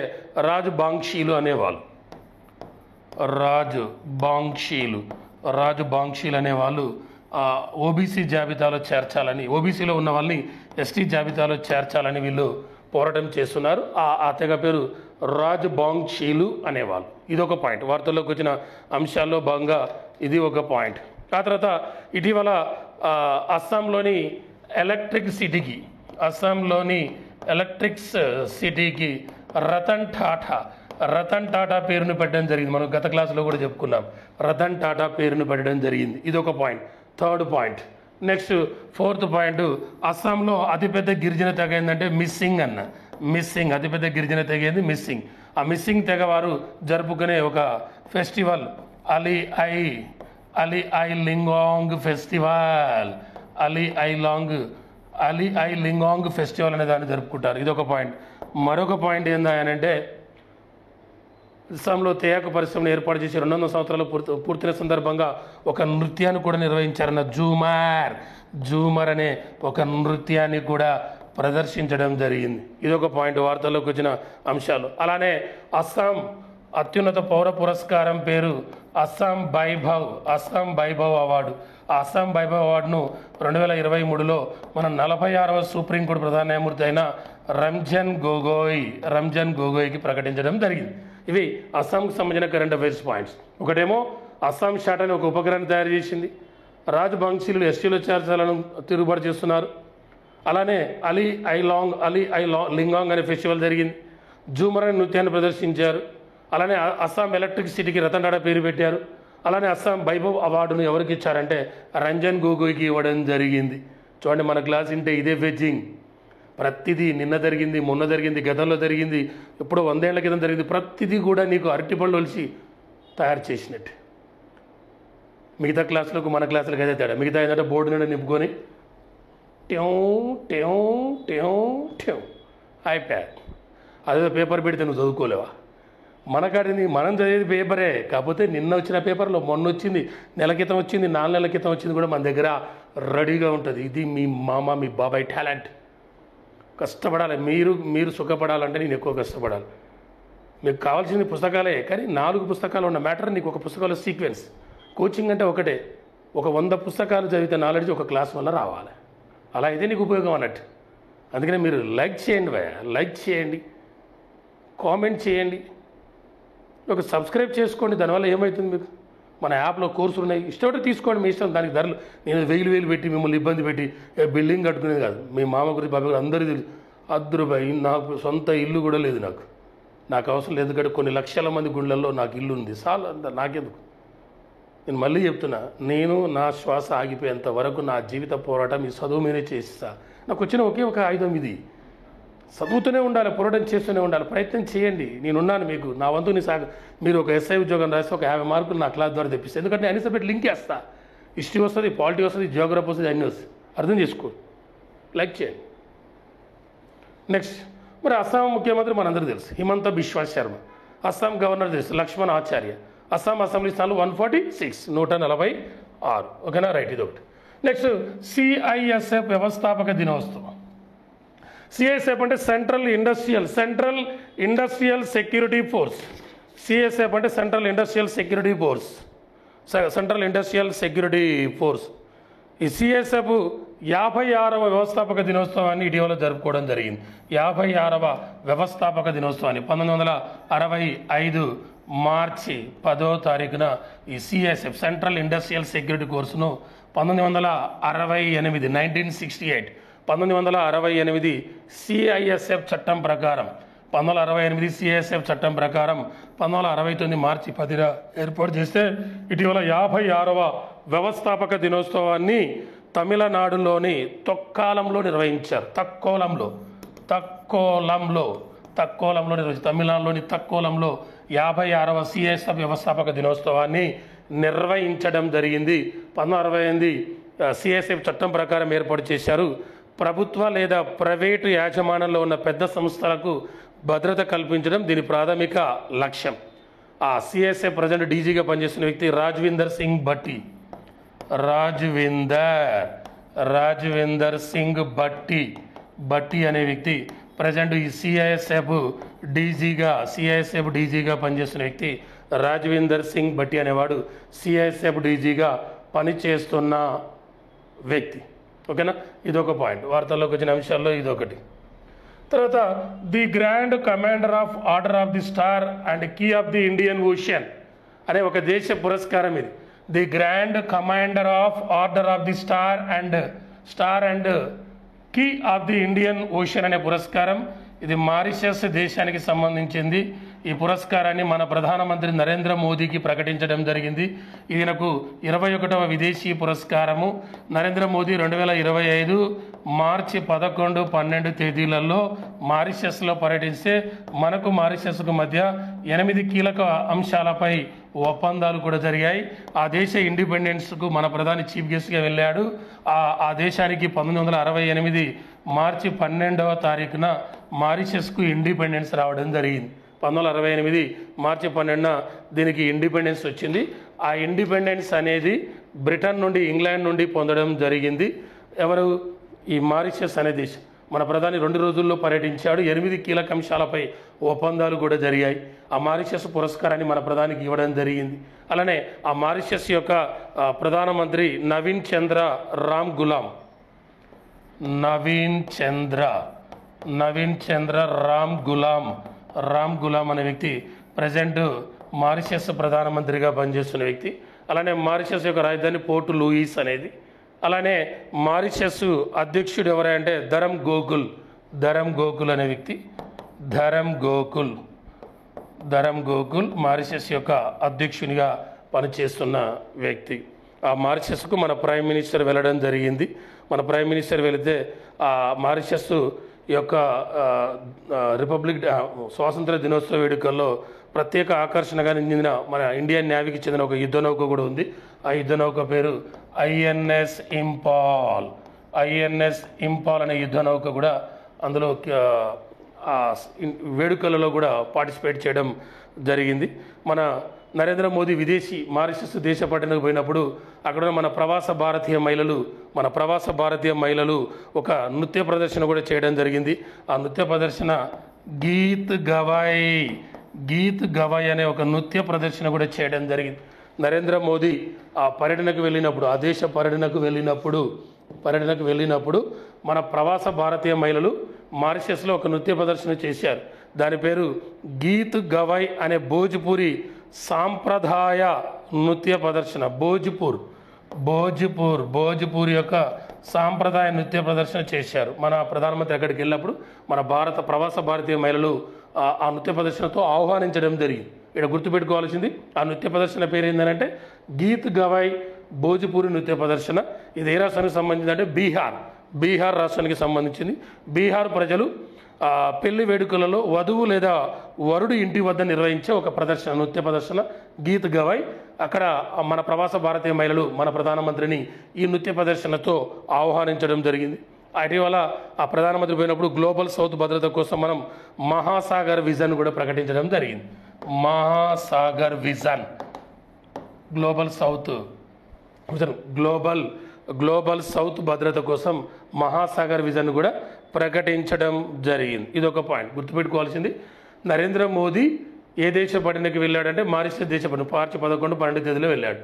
రాజ్ బాంక్షీలు అనేవాళ్ళు. రాజు బాంక్షీలు అనేవాళ్ళు ఓబీసీ జాబితాలో చేర్చాలని, ఓబీసీలో ఉన్న వాళ్ళని ఎస్టీ జాబితాలో చేర్చాలని వీళ్ళు పోరాటం చేస్తున్నారు. ఆ తెగ పేరు రాజ్ బాంక్షీలు అనేవాళ్ళు. ఇదొక పాయింట్. వార్తల్లోకి వచ్చిన అంశాల్లో భాగంగా ఇది ఒక పాయింట్. ఆ తర్వాత ఇటీవల అస్సాంలోని ఎలక్ట్రిక్ సిటీకి రతన్ టాటా పేరును పెట్టడం జరిగింది. మనం గత క్లాసులో కూడా చెప్పుకున్నాం. రతన్ టాటా పేరును పెట్టడం జరిగింది. ఇదొక point. Third point. Next fourth point, అస్సాంలో అతిపెద్ద గిరిజన తెగ ఏంటంటే మిస్సింగ్ అతిపెద్ద గిరిజన తెగ ఏంది మిస్సింగ్. ఆ మిస్సింగ్ తెగ వారు జరుపుకునే ఒక ఫెస్టివల్ అలీ ఐ లింగాంగ్ ఫెస్టివల్ అనే దాన్ని జరుపుకుంటారు. ఇదొక పాయింట్. మరొక పాయింట్ ఏంటంటే అస్సాంలో తేయాకు పరిశ్రమను ఏర్పాటు చేసి 200 సంవత్సరాలు పూర్తిన సందర్భంగా ఒక నృత్యాన్ని కూడా నిర్వహించారన్న జూమర్ అనే ఒక నృత్యాన్ని కూడా ప్రదర్శించడం జరిగింది. ఇదొక పాయింట్ వార్తల్లోకి వచ్చిన అంశాలు. అలానే అస్సాం అత్యున్నత పౌర పురస్కారం పేరు అస్సాం వైభవ్ అవార్డు. ఆ అస్సాం వైభవ్ అవార్డును 2023లో మన 46వ సుప్రీంకోర్టు ప్రధాన న్యాయమూర్తి అయిన రంజన్ గొగోయ్కి ప్రకటించడం జరిగింది. ఇవి అస్సాంకు సంబంధించిన కరెంట్ అఫైర్స్ పాయింట్స్. ఒకటేమో అస్సాం షాట్ అనే ఒక ఉపగ్రహాన్ని తయారు చేసింది. రాజవంశీయులు ఎస్టీల చార్జాలను తిరుగుబాటు చేస్తున్నారు. అలానే అలీ ఐ లింగాంగ్ అనే ఫెస్టివల్ జరిగింది. జూమర్ అనే నృత్యాన్ని ప్రదర్శించారు. అలానే అస్సాం ఎలక్ట్రిక్ సిటీకి రతన్ టాటా పేరు పెట్టారు. అలానే అస్సాం వైభవ్ అవార్డును ఎవరికి ఇచ్చారంటే రంజన్ గొగోయ్కి ఇవ్వడం జరిగింది. చూడండి, మన క్లాస్ ఇంటే ఇదే ఫెచ్చింగ్. ప్రతిదీ నిన్న జరిగింది, మొన్న జరిగింది, గతంలో జరిగింది, ఎప్పుడో 100 ఏళ్ల క్రితం జరిగింది. ప్రతిదీ కూడా నీకు అరటిపళ్ళు ఒలిచి తయారు చేసినట్టు. మిగతా క్లాసులకు మన క్లాసులకు అయితే తేడా. మిగతా ఏంటంటే బోర్డు నుండి నింపుకొని ట్యూ ఐప్యాడ్ అదే పేపర్ పెడితే నువ్వు చదువుకోలేవా? మనకాడిని మనం చదివేది పేపరే. కాకపోతే నిన్న వచ్చిన పేపర్లో మొన్న వచ్చింది, నెల క్రితం వచ్చింది, 4 నెలల క్రితం వచ్చింది కూడా మన దగ్గర రెడీగా ఉంటుంది. ఇది మీ మామ మీ బాబాయ్ టాలెంట్. కష్టపడాలి. మీరు సుఖపడాలంటే నేను ఎక్కువ కష్టపడాలి. మీకు కావాల్సింది పుస్తకాలే, కానీ 4 పుస్తకాలు ఉన్న మ్యాటర్ నీకు ఒక పుస్తకాల సీక్వెన్స్. కోచింగ్ అంటే ఒకటే. ఒక 100 పుస్తకాలు చదివితే నాలెడ్జ్ ఒక క్లాస్ వల్ల రావాలి. అలా అయితే నీకు ఉపయోగం అన్నట్టు. అందుకనే మీరు లైక్ చేయండి, కామెంట్ చేయండి, ఒక సబ్స్క్రైబ్ చేసుకోండి. దానివల్ల ఏమవుతుంది, మీకు మన యాప్లో కోర్సులు ఉన్నాయి, ఇష్టపడి తీసుకోండి, మీ ఇష్టం. దానికి ధరలు నేను వేలు పెట్టి మిమ్మల్ని ఇబ్బంది పెట్టి బిల్డింగ్ కట్టుకునేది కాదు. మీ మామ గురించి బాబా గురించి అందరికీ తెలుసు. రూపాయి నాకు సొంత ఇల్లు కూడా లేదు. నాకు అవసరం లేదు. ఎందుకంటే కొన్ని లక్షల మంది గుళ్ళల్లో నాకు ఇల్లు ఉంది. చాలా నాకెందుకు. నేను మళ్ళీ చెప్తున్నా, నేను నా శ్వాస ఆగిపోయేంత వరకు నా జీవిత పోరాటం ఈ చదువు మీదే చేస్తా. నాకు వచ్చిన ఒకే ఒక ఆయుధం ఇది. చదువుతూనే ఉండాలి, పోరాటం చేస్తూనే ఉండాలి, ప్రయత్నం చేయండి. నేనున్నాను మీకు. నా వంతు మీరు ఒక ఎస్ఐ ఉద్యోగం రాస్తే ఒక 50 మార్కులు నా క్లాస్ ద్వారా తెప్పిస్తాను. ఎందుకంటే అన్ని సబ్జెక్ట్ లింక్ చేస్తా. హిస్టరీ వస్తుంది, పాలిటీ వస్తుంది, జియోగ్రఫీ వస్తుంది, అన్నీ వస్తుంది. అర్థం చేసుకో, లైక్ చేయండి. నెక్స్ట్, మరి అస్సాం ముఖ్యమంత్రి మనందరూ తెలుసు, హిమంత బిశ్వ శర్మ. అస్సాం గవర్నర్ తెలుసు, లక్ష్మణ్ ఆచార్య. అస్సాం అసెంబ్లీ స్థానాలు 146, 146. ఓకేనా, రైట్, ఇది ఒకటి. నెక్స్ట్, సిఐఎస్ఎఫ్ వ్యవస్థాపక దినోత్సవం. సిఐఎస్ఎఫ్ అంటే central industrial security force. CISF అంటే సెంట్రల్ ఇండస్ట్రియల్ సెక్యూరిటీ ఫోర్స్. ఈ సిఐఎస్ఎఫ్ 56వ వ్యవస్థాపక దినోత్సవాన్ని ఇటీవల జరుపుకోవడం జరిగింది. 56వ వ్యవస్థాపక దినోత్సవాన్ని 1965 మార్చి 10వ తారీఖున ఈ సిఐఎస్ఎఫ్ సెంట్రల్ ఇండస్ట్రియల్ సెక్యూరిటీ కోర్సును 1968 సిఐఎస్ఎఫ్ చట్టం ప్రకారం 1969 మార్చి 10న ఏర్పాటు చేస్తే ఇటీవల 56వ వ్యవస్థాపక దినోత్సవాన్ని తమిళనాడులోని తొక్కాలంలో నిర్వహించారు. తక్కోలంలో నిర్వహించారు. తమిళనాడులోని తక్కోలంలో 56వ సిఐఎస్ఎఫ్ వ్యవస్థాపక దినోత్సవాన్ని నిర్వహించడం జరిగింది. 1968 సిఐఎస్ఎఫ్ చట్టం ప్రకారం ఏర్పాటు చేశారు. ప్రభుత్వ లేదా ప్రైవేటు యాజమాన్యంలో ఉన్న పెద్ద సంస్థలకు భద్రత కల్పించడం దీని ప్రాథమిక లక్ష్యం. ఆ సిఐఎస్ఎఫ్ ప్రజెంట్ డీజీగా పనిచేస్తున్న వ్యక్తి రాజ్విందర్ సింగ్ భట్టి అనే వ్యక్తి ప్రజెంట్ ఈ సిఐఎస్ఎఫ్ డీజీగా పనిచేస్తున్న వ్యక్తి రాజ్విందర్ సింగ్ భట్టి అనేవాడు సిఐఎస్ఎఫ్ డీజీగా పనిచేస్తున్న వ్యక్తి. ఓకేనా, ఇదొక పాయింట్. వార్తల్లోకి వచ్చిన అంశాల్లో ఇదొకటి. తర్వాత the grand commander of order of the star and key of the Indian ocean అనే ఒక దేశ పురస్కారం ఇది. The grand commander of order of the star and key of the Indian ocean అనే పురస్కారం. ఇది మారిషస్ దేశానికి సంబంధించింది. ఈ పురస్కారాన్ని మన ప్రధానమంత్రి నరేంద్ర మోదీకి ప్రకటించడం జరిగింది. ఇది నాకు 21వ విదేశీ పురస్కారము. నరేంద్ర మోదీ 2025 మార్చి 11, 12 తేదీలలో మారిషస్లో పర్యటిస్తే మనకు మారిషస్కు మధ్య 8 కీలక అంశాలపై ఒప్పందాలు కూడా జరిగాయి. ఆ దేశ ఇండిపెండెన్స్కు మన ప్రధాని చీఫ్ గెస్ట్గా వెళ్ళాడు. ఆ దేశానికి 1968 మార్చి 12వ తారీఖున మారిషస్కు ఇండిపెండెన్స్ రావడం జరిగింది. 1968 మార్చి 12న దీనికి ఇండిపెండెన్స్ వచ్చింది. ఆ ఇండిపెండెన్స్ అనేది బ్రిటన్ నుండి, ఇంగ్లాండ్ నుండి పొందడం జరిగింది. ఎవరు? ఈ మారిషస్ అనే దేశం. మన ప్రధాని 2 రోజుల్లో పర్యటించాడు. 8 కీలక అంశాలపై ఒప్పందాలు కూడా జరిగాయి. ఆ మారిషస్ పురస్కారాన్ని మన ప్రధానికి ఇవ్వడం జరిగింది. అలానే ఆ మారిషస్ యొక్క ప్రధానమంత్రి నవీన్ చంద్ర రామ్ గులాం అనే వ్యక్తి ప్రజెంట్ మారిషస్ ప్రధానమంత్రిగా పనిచేస్తున్న వ్యక్తి. అలానే మారిషస్ యొక్క రాజధాని పోర్ట్ లూయిస్ అనేది. అలానే మారిషస్ అధ్యక్షుడు ఎవరంటే ధరమ్ గోకుల్ అనే వ్యక్తి. ధరమ్ గోకుల్ మారిషస్ యొక్క అధ్యక్షునిగా పనిచేస్తున్న వ్యక్తి. ఆ మారిషస్కు మన ప్రైమ్ మినిస్టర్ వెళ్ళడం జరిగింది. మన ప్రైమ్ మినిస్టర్ వెళితే ఆ మారిషస్ యొక్క రిపబ్లిక్ స్వాతంత్ర దినోత్సవ వేడుకల్లో ప్రత్యేక ఆకర్షణగా నిందిన మన ఇండియన్ నేవీకి చెందిన ఒక యుద్ధ నౌక కూడా ఉంది. ఆ యుద్ధ నౌక పేరు ఐఎన్ఎస్ ఇంపాల్ అనే యుద్ధ నౌక కూడా అందులో వేడుకలలో కూడా పార్టిసిపేట్ చేయడం జరిగింది. మన నరేంద్ర మోదీ మారిషస్ దేశ పర్యటనకు పోయినప్పుడు అక్కడ మన ప్రవాస భారతీయ మహిళలు ఒక నృత్య ప్రదర్శన కూడా చేయడం జరిగింది. ఆ నృత్య ప్రదర్శన గీత్ గవాయ్ అనే ఒక నృత్య ప్రదర్శన కూడా చేయడం జరిగింది. నరేంద్ర మోదీ ఆ దేశ పర్యటనకు వెళ్ళినప్పుడు మన ప్రవాస భారతీయ మహిళలు మారిషస్లో ఒక నృత్య ప్రదర్శన చేశారు. దాని పేరు గీత్ గవాయ్ అనే భోజ్పూరి సాంప్రదాయ నృత్య ప్రదర్శన. భోజ్పూర్ యొక్క సాంప్రదాయ నృత్య ప్రదర్శన చేశారు. మన ప్రధానమంత్రి అక్కడికి వెళ్ళినప్పుడు మన ప్రవాస భారతీయ మహిళలు ఆ నృత్య ప్రదర్శనతో ఆహ్వానించడం జరిగింది. ఇక్కడ గుర్తుపెట్టుకోవాల్సింది ఆ నృత్య ప్రదర్శన పేరు ఏంటంటే గీత్ గవాయ్ భోజ్పూరి నృత్య ప్రదర్శన. ఇది ఏ రాష్ట్రానికి సంబంధించి అంటే బీహార్ రాష్ట్రానికి సంబంధించింది. బీహార్ ప్రజలు పెళ్లి వేడుకలలో వధువు లేదా వరుడు ఇంటి వద్ద నిర్వహించే ఒక నృత్య ప్రదర్శన గీత్ గవాయ్. అక్కడ మన ప్రవాస భారతీయ మహిళలు మన ప్రధానమంత్రిని ఈ నృత్య ప్రదర్శనతో ఆహ్వానించడం జరిగింది. ఇటీవల ఆ ప్రధానమంత్రి పోయినప్పుడు గ్లోబల్ సౌత్ భద్రత కోసం మనం మహాసాగర్ విజన్ కూడా ప్రకటించడం జరిగింది. గ్లోబల్ సౌత్ భద్రత కోసం మహాసాగర్ విజన్ కూడా ప్రకటించడం జరిగింది. ఇదొక పాయింట్ గుర్తుపెట్టుకోవాల్సింది. నరేంద్ర మోదీ ఏ దేశ పర్యటనకి వెళ్ళాడంటే మారిషస్ దేశ పర్యటన మార్చి 11, 12 తేదీలో వెళ్ళాడు.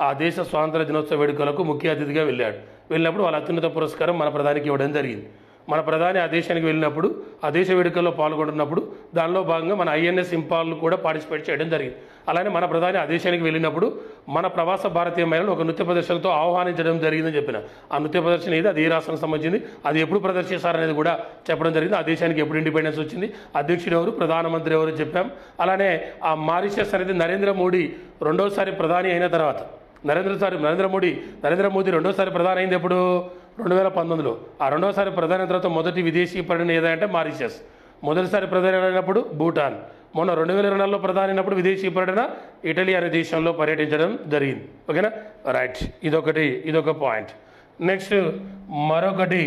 ఆ దేశ స్వాతంత్ర దినోత్సవ వేడుకలకు ముఖ్య అతిథిగా వెళ్ళినప్పుడు వాళ్ళ అత్యున్నత పురస్కారం మన ప్రధానికి ఇవ్వడం జరిగింది. మన ప్రధాని ఆ దేశానికి వెళ్ళినప్పుడు ఆ దేశ వేడుకల్లో పాల్గొంటున్నప్పుడు దానిలో భాగంగా మన ఐఎన్ఎస్ ఇంపాల్ కూడా పార్టిసిపేట్ చేయడం జరిగింది. అలానే మన ప్రధాని ఆ దేశానికి వెళ్ళినప్పుడు మన ప్రవాస భారతీయ మహిళలు ఒక నృత్య ప్రదర్శనతో ఆహ్వానించడం జరిగిందని చెప్పిన. ఆ నృత్య ప్రదర్శన ఏది, అది ఏ రాష్ట్రానికి సంబంధించింది, అది ఎప్పుడు ప్రదర్శిస్తారనేది కూడా చెప్పడం జరిగింది. ఆ దేశానికి ఎప్పుడు ఇండిపెండెన్స్ వచ్చింది, అధ్యక్షుడు ఎవరు, ప్రధానమంత్రి ఎవరు చెప్పాం. అలానే ఆ మారిషస్ అనేది నరేంద్ర మోడీ రెండోసారి ప్రధాని అయిన తర్వాత నరేంద్ర మోదీ రెండోసారి ప్రధాని అయింది ఎప్పుడు, 2019లో. ఆ రెండోసారి ప్రధాని అయిన తర్వాత మొదటి విదేశీ పర్యటన ఏదంటే మారిషస్. మొదటిసారి ప్రధాని అయినప్పుడు భూటాన్. మొన్న 2024లో ప్రధాని అయినప్పుడు విదేశీ పర్యటన ఇటలీ అనే దేశంలో పర్యటించడం జరిగింది. ఓకేనా, రైట్. ఇదొక పాయింట్. నెక్స్ట్ మరొకటి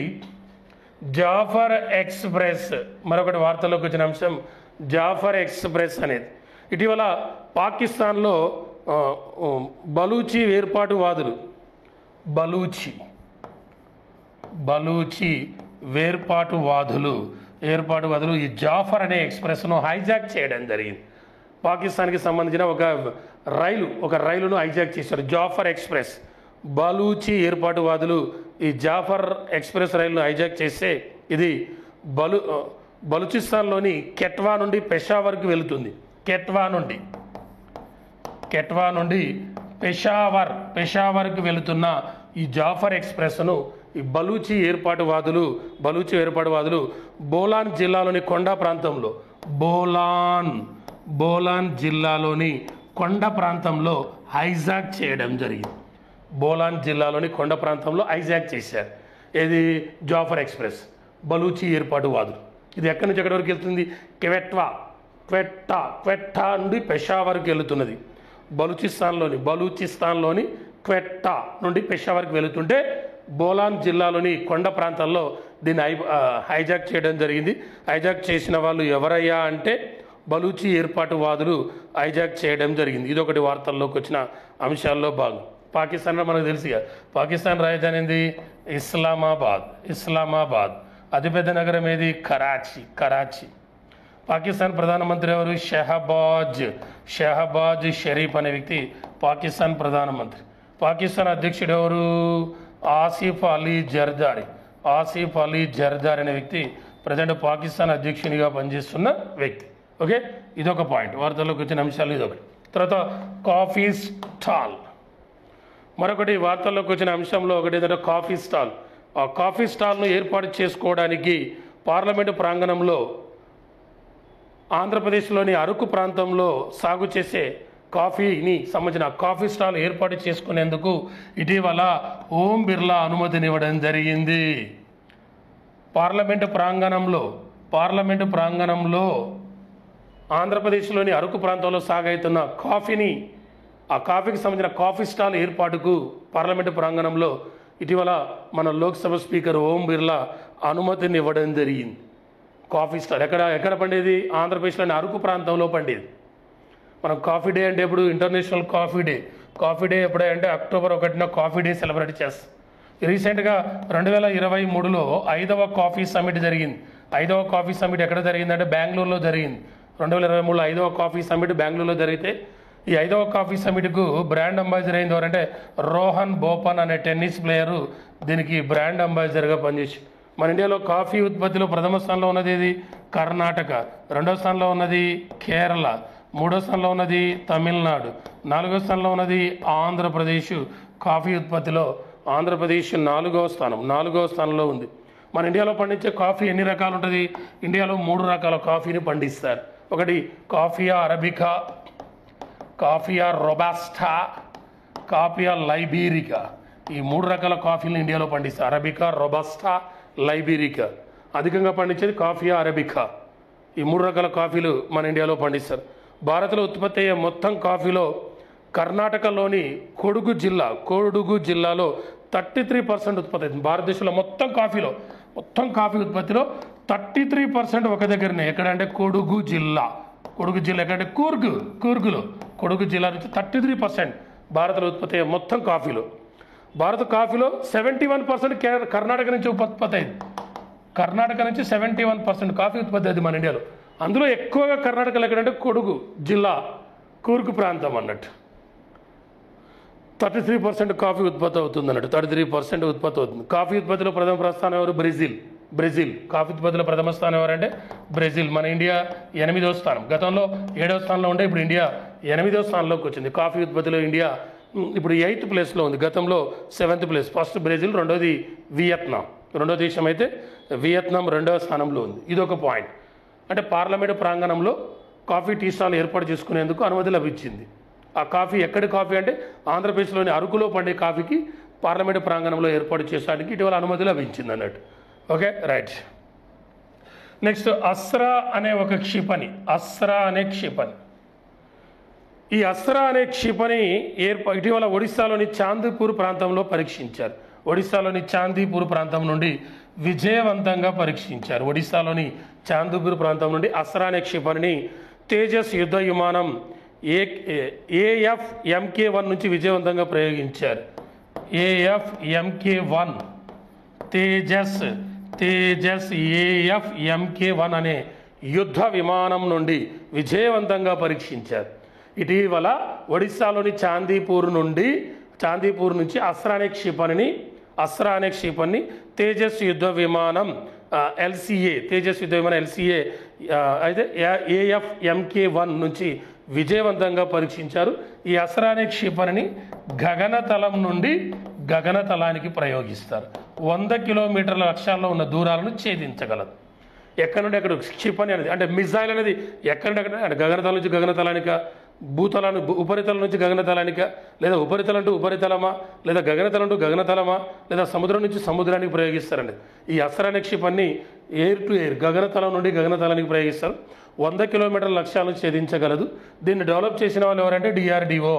జాఫర్ ఎక్స్ప్రెస్. మరొకటి వార్తల్లోకి వచ్చిన అంశం జాఫర్ ఎక్స్ప్రెస్ అనేది. ఇటీవల పాకిస్తాన్లో బలూచి వేర్పాటువాదులు ఈ జాఫర్ అనే ఎక్స్ప్రెస్ను హైజాక్ చేయడం జరిగింది. పాకిస్తాన్కి సంబంధించిన ఒక రైలును హైజాక్ చేశారు. జాఫర్ ఎక్స్ప్రెస్. బలూచి ఏర్పాటువాదులు ఈ జాఫర్ ఎక్స్ప్రెస్ రైలును హైజాక్ చేస్తే ఇది బలూచిస్తాన్లోని కెట్వా నుండి పెషావర్కి వెళుతుంది. కెట్వా నుండి పెషావర్కి వెళుతున్న ఈ జాఫర్ ఎక్స్ప్రెస్ను ఈ బలూచి ఏర్పాటువాదులు బోలాన్ జిల్లాలోని కొండ ప్రాంతంలో బోలాన్ జిల్లాలోని కొండ ప్రాంతంలో హైజాక్ చేయడం జరిగింది. బోలాన్ జిల్లాలోని కొండ ప్రాంతంలో హైజాక్ చేశారు. ఏది? జాఫర్ ఎక్స్ప్రెస్. బలూచి ఏర్పాటువాదులు. ఇది ఎక్కడి నుంచి ఎక్కడి వరకు వెళ్తుంది? క్వెట్టా నుండి పెషావర్కి వెళుతున్నది. బలూచిస్తాన్లోని క్వెట్టా నుండి పెషావర్కి వెళుతుంటే బోలాన్ జిల్లాలోని కొండ ప్రాంతాల్లో దీన్ని హైజాక్ చేయడం జరిగింది. హైజాక్ చేసిన వాళ్ళు ఎవరయ్యా అంటే బలూచి ఏర్పాటువాదులు హైజాక్ చేయడం జరిగింది. ఇదొకటి వార్తల్లోకి వచ్చిన అంశాల్లో భాగం. పాకిస్తాన్ మనకు తెలుసు. పాకిస్తాన్ రాజధాని ఏంది? ఇస్లామాబాద్. అతిపెద్ద నగరం ఏది? కరాచీ. పాకిస్తాన్ ప్రధానమంత్రి ఎవరు? షెహబాజ్ షరీఫ్ అనే వ్యక్తి పాకిస్తాన్ ప్రధానమంత్రి. పాకిస్తాన్ అధ్యక్షుడు ఎవరు? ఆసిఫ్ అలీ జర్దారి అనే వ్యక్తి ప్రజెంట్ పాకిస్తాన్ అధ్యక్షునిగా పనిచేస్తున్న వ్యక్తి. ఓకే, ఇదొక పాయింట్. వార్తల్లోకి వచ్చిన అంశాలు ఇదొకటి. తర్వాత కాఫీ స్టాల్. మరొకటి వార్తల్లోకి వచ్చిన అంశంలో ఒకటి ఏంటంటే కాఫీ స్టాల్. ఆ కాఫీ స్టాల్ను ఏర్పాటు చేసుకోవడానికి పార్లమెంటు ప్రాంగణంలో ఆంధ్రప్రదేశ్లోని అరకు ప్రాంతంలో సాగు చేసే కాఫీని సంబంధించిన కాఫీ స్టాల్ ఏర్పాటు చేసుకునేందుకు ఇటీవల ఓం బిర్లా అనుమతినివ్వడం జరిగింది. పార్లమెంటు ప్రాంగణంలో ఆంధ్రప్రదేశ్లోని అరకు ప్రాంతంలో సాగవుతున్న కాఫీని, ఆ కాఫీకి సంబంధించిన కాఫీ స్టాల్ ఏర్పాటుకు పార్లమెంటు ప్రాంగణంలో ఇటీవల మన లోక్సభ స్పీకర్ ఓం బిర్లా అనుమతిని ఇవ్వడం జరిగింది. కాఫీ స్టాల్ ఎక్కడ పండేది? ఆంధ్రప్రదేశ్లోని అరకు ప్రాంతంలో పండేది. మనం కాఫీ డే అంటే ఇప్పుడు ఇంటర్నేషనల్ కాఫీ డే ఎప్పుడంటే అక్టోబర్ 1న కాఫీ డే సెలబ్రేట్ చేస్తాం. రీసెంట్గా 2023లో 5వ కాఫీ సమిట్ జరిగింది. 5వ కాఫీ సమిట్ ఎక్కడ జరిగిందంటే బెంగళూరులో జరిగింది. 2023లో 5వ కాఫీ సమిట్ బెంగళూరులో జరిగితే ఈ 5వ కాఫీ సమిట్కు బ్రాండ్ అంబాసిడర్ అయింది ఎవరంటే రోహన్ బోపన్ అనే టెన్నిస్ ప్లేయరు దీనికి బ్రాండ్ అంబాసిడర్గా పనిచేసి. మన ఇండియాలో కాఫీ ఉత్పత్తిలో ప్రథమ స్థానంలో ఉన్నది ఏది? కర్ణాటక. రెండవ స్థానంలో ఉన్నది కేరళ. మూడో స్థానంలో ఉన్నది తమిళనాడు. నాలుగో స్థానంలో ఉన్నది ఆంధ్రప్రదేశ్. కాఫీ ఉత్పత్తిలో ఆంధ్రప్రదేశ్ నాలుగవ స్థానంలో ఉంది. మన ఇండియాలో పండించే కాఫీ ఎన్ని రకాలు ఉంటుంది? ఇండియాలో 3 రకాల కాఫీని పండిస్తారు. ఒకటి కాఫియా అరబికా, కాఫియా రొబాస్టా, కాఫియా లైబీరికా. ఈ 3 రకాల కాఫీలను ఇండియాలో పండిస్తారు. అరబికా, రొబాస్టా, లైబీరికా. అధికంగా పండించేది కాఫియా అరబికా. ఈ 3 రకాల కాఫీలు మన ఇండియాలో పండిస్తారు. భారత్లో ఉత్పత్తి అయ్యే మొత్తం కాఫీలో కర్ణాటకలోని కొడుగు జిల్లాలో 33% ఉత్పత్తి అవుతుంది. భారతదేశంలో మొత్తం కాఫీ ఉత్పత్తిలో 33% ఒక దగ్గరనే. ఎక్కడంటే కొడుగు జిల్లా ఎక్కడంటే కూర్గులో కొడుగు జిల్లా నుంచి 33% భారత్లో ఉత్పత్తి అయ్యే మొత్తం కాఫీలో. భారత కాఫీలో 71% కర్ణాటక నుంచి ఉత్పత్తి అయింది. కర్ణాటక నుంచి 71% కాఫీ ఉత్పత్తి అయింది మన ఇండియాలో. అందులో ఎక్కువగా కర్ణాటకలో ఎక్కడంటే కొడుగు జిల్లా, కూర్గు ప్రాంతం అన్నట్టు 33% కాఫీ ఉత్పత్తి అవుతుంది అన్నట్టు. 33% ఉత్పత్తి అవుతుంది. కాఫీ ఉత్పత్తిలో ప్రథమ స్థానం ఎవరు? బ్రెజిల్. కాఫీ ఉత్పత్తిలో ప్రథమ స్థానం ఎవరంటే బ్రెజిల్. మన ఇండియా 8వ స్థానం. గతంలో 7వ స్థానంలో ఉంటే ఇప్పుడు ఇండియా 8వ స్థానంలోకి వచ్చింది. కాఫీ ఉత్పత్తిలో ఇండియా ఇప్పుడు 8th ప్లేస్లో ఉంది. గతంలో 7th ప్లేస్. ఫస్ట్ బ్రెజిల్, రెండోది వియత్నాం. రెండో దేశం అయితే వియత్నాం 2వ స్థానంలో ఉంది. ఇదొక పాయింట్. అంటే పార్లమెంటు ప్రాంగణంలో కాఫీ టీ స్టాల్ ఏర్పాటు చేసుకునేందుకు అనుమతి లభించింది. ఆ కాఫీ ఎక్కడి కాఫీ అంటే ఆంధ్రప్రదేశ్లోని అరకులో పండే కాఫీకి పార్లమెంటు ప్రాంగణంలో ఏర్పాటు చేయడానికి ఇటీవల అనుమతి లభించింది అన్నట్టు. Okay, right. నెక్స్ట్ అస్త్రా అనే క్షిపణి. ఈ అస్త్రా అనే క్షిపణి ఇటీవల ఒడిశాలోని చాందీపూర్ ప్రాంతంలో పరీక్షించారు. ఒడిశాలోని చాందీపూర్ ప్రాంతం నుండి విజయవంతంగా పరీక్షించారు. ఒడిశాలోని చాందీపూర్ ప్రాంతం నుండి అస్త్రా అనే క్షిపణిని తేజస్ యుద్ధ విమానం AF-MK1 నుంచి విజయవంతంగా ప్రయోగించారు. AF-MK1 తేజస్ AF-MK1 అనే యుద్ధ విమానం నుండి విజయవంతంగా పరీక్షించారు. ఇటీవల ఒడిశాలోని చాందీపూర్ నుంచి అస్త్రా అనే క్షిపణిని తేజస్ యుద్ధ విమానం LCA అయితే AF-MK1 నుంచి విజయవంతంగా పరీక్షించారు. ఈ అస్త్ర అనే క్షిపణిని గగనతలం నుండి గగనతలానికి ప్రయోగిస్తారు. 100 కిలోమీటర్ల లక్ష్యాల్లో ఉన్న దూరాలను ఛేదించగలదు. ఎక్కడి నుండి ఎక్కడ క్షిపణి అనేది అంటే మిజైల్ అనేది ఎక్కడి నుండి అంటే గగనతలం నుంచి గగనతలానిక, భూతలాన్ని ఉపరితలం నుంచి గగనతలానిక, లేదా ఉపరితలం టు ఉపరితలమా, లేదా గగనతలం టు గగనతలమా, లేదా సముద్రం నుంచి సముద్రానికి ప్రయోగిస్తారండి. ఈ అస్త్ర అనే క్షిపణిని ఎయిర్ టు ఎయిర్ గగనతలం నుండి గగనతలానికి ప్రయోగిస్తారు. 100 కిలోమీటర్ల లక్ష్యాలను ఛేదించగలదు. దీన్ని డెవలప్ చేసిన వాళ్ళు ఎవరంటే డిఆర్డిఓ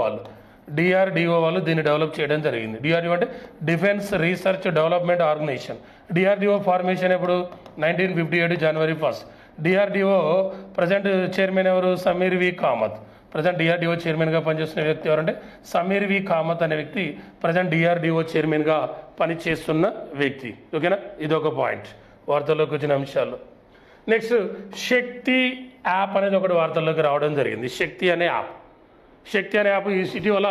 వాళ్ళు దీన్ని డెవలప్ చేయడం జరిగింది. డిఆర్డిఓ అంటే defence research development organisation. DRDO formation ఎప్పుడు 1957 జనవరి 1. డిఆర్డిఓ ప్రజెంట్ చైర్మన్ ఎవరు? Sameer V Kamat. Present DRDO చైర్మన్గా పనిచేస్తున్న వ్యక్తి ఎవరంటే సమీర్ వి కామత్ అనే వ్యక్తి ప్రజెంట్ డిఆర్డిఓ చైర్మన్గా పనిచేస్తున్న వ్యక్తి. ఓకేనా, ఇదొక పాయింట్ వార్తల్లోకి వచ్చిన అంశాలు. నెక్స్ట్ శక్తి యాప్ అనేది ఒకటి వార్తల్లోకి రావడం జరిగింది. శక్తి అనే యాప్ ఇటీవల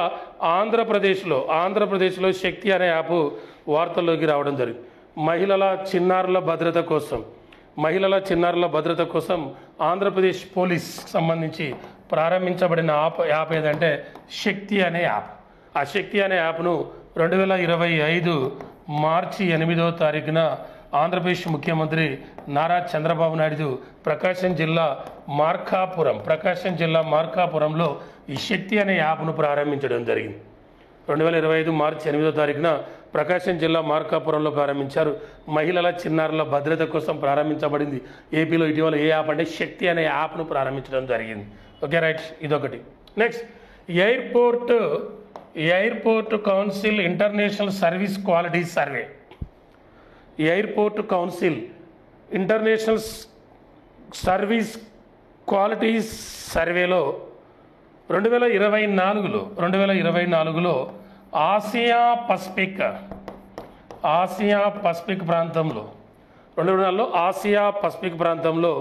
ఆంధ్రప్రదేశ్లో శక్తి అనే యాప్ వార్తల్లోకి రావడం జరిగింది. మహిళల చిన్నారుల భద్రత కోసం ఆంధ్రప్రదేశ్ పోలీస్ సంబంధించి ప్రారంభించబడిన యాప్ ఏదంటే శక్తి అనే యాప్. ఆ శక్తి అనే యాప్ను 2025 మార్చి 8వ తారీఖున ఆంధ్రప్రదేశ్ ముఖ్యమంత్రి నారా చంద్రబాబు నాయుడు ప్రకాశం జిల్లా మార్కాపురంలో ఈ శక్తి అనే యాప్ను ప్రారంభించడం జరిగింది. 2025 మార్చి 8వ తారీఖున ప్రకాశం జిల్లా మార్కాపురంలో ప్రారంభించారు. మహిళల చిన్నారుల భద్రత కోసం ప్రారంభించబడింది. ఏపీలో ఇటీవల ఏ యాప్ అంటే శక్తి అనే యాప్ను ప్రారంభించడం జరిగింది. ఓకే రైట్, ఇదొకటి. Next airport council international service quality survey. Airport council international service quality సర్వేలో 2024లో ఆసియా పసిఫిక్ ప్రాంతంలో 2024లో ఆసియా పసిఫిక్ ప్రాంతంలో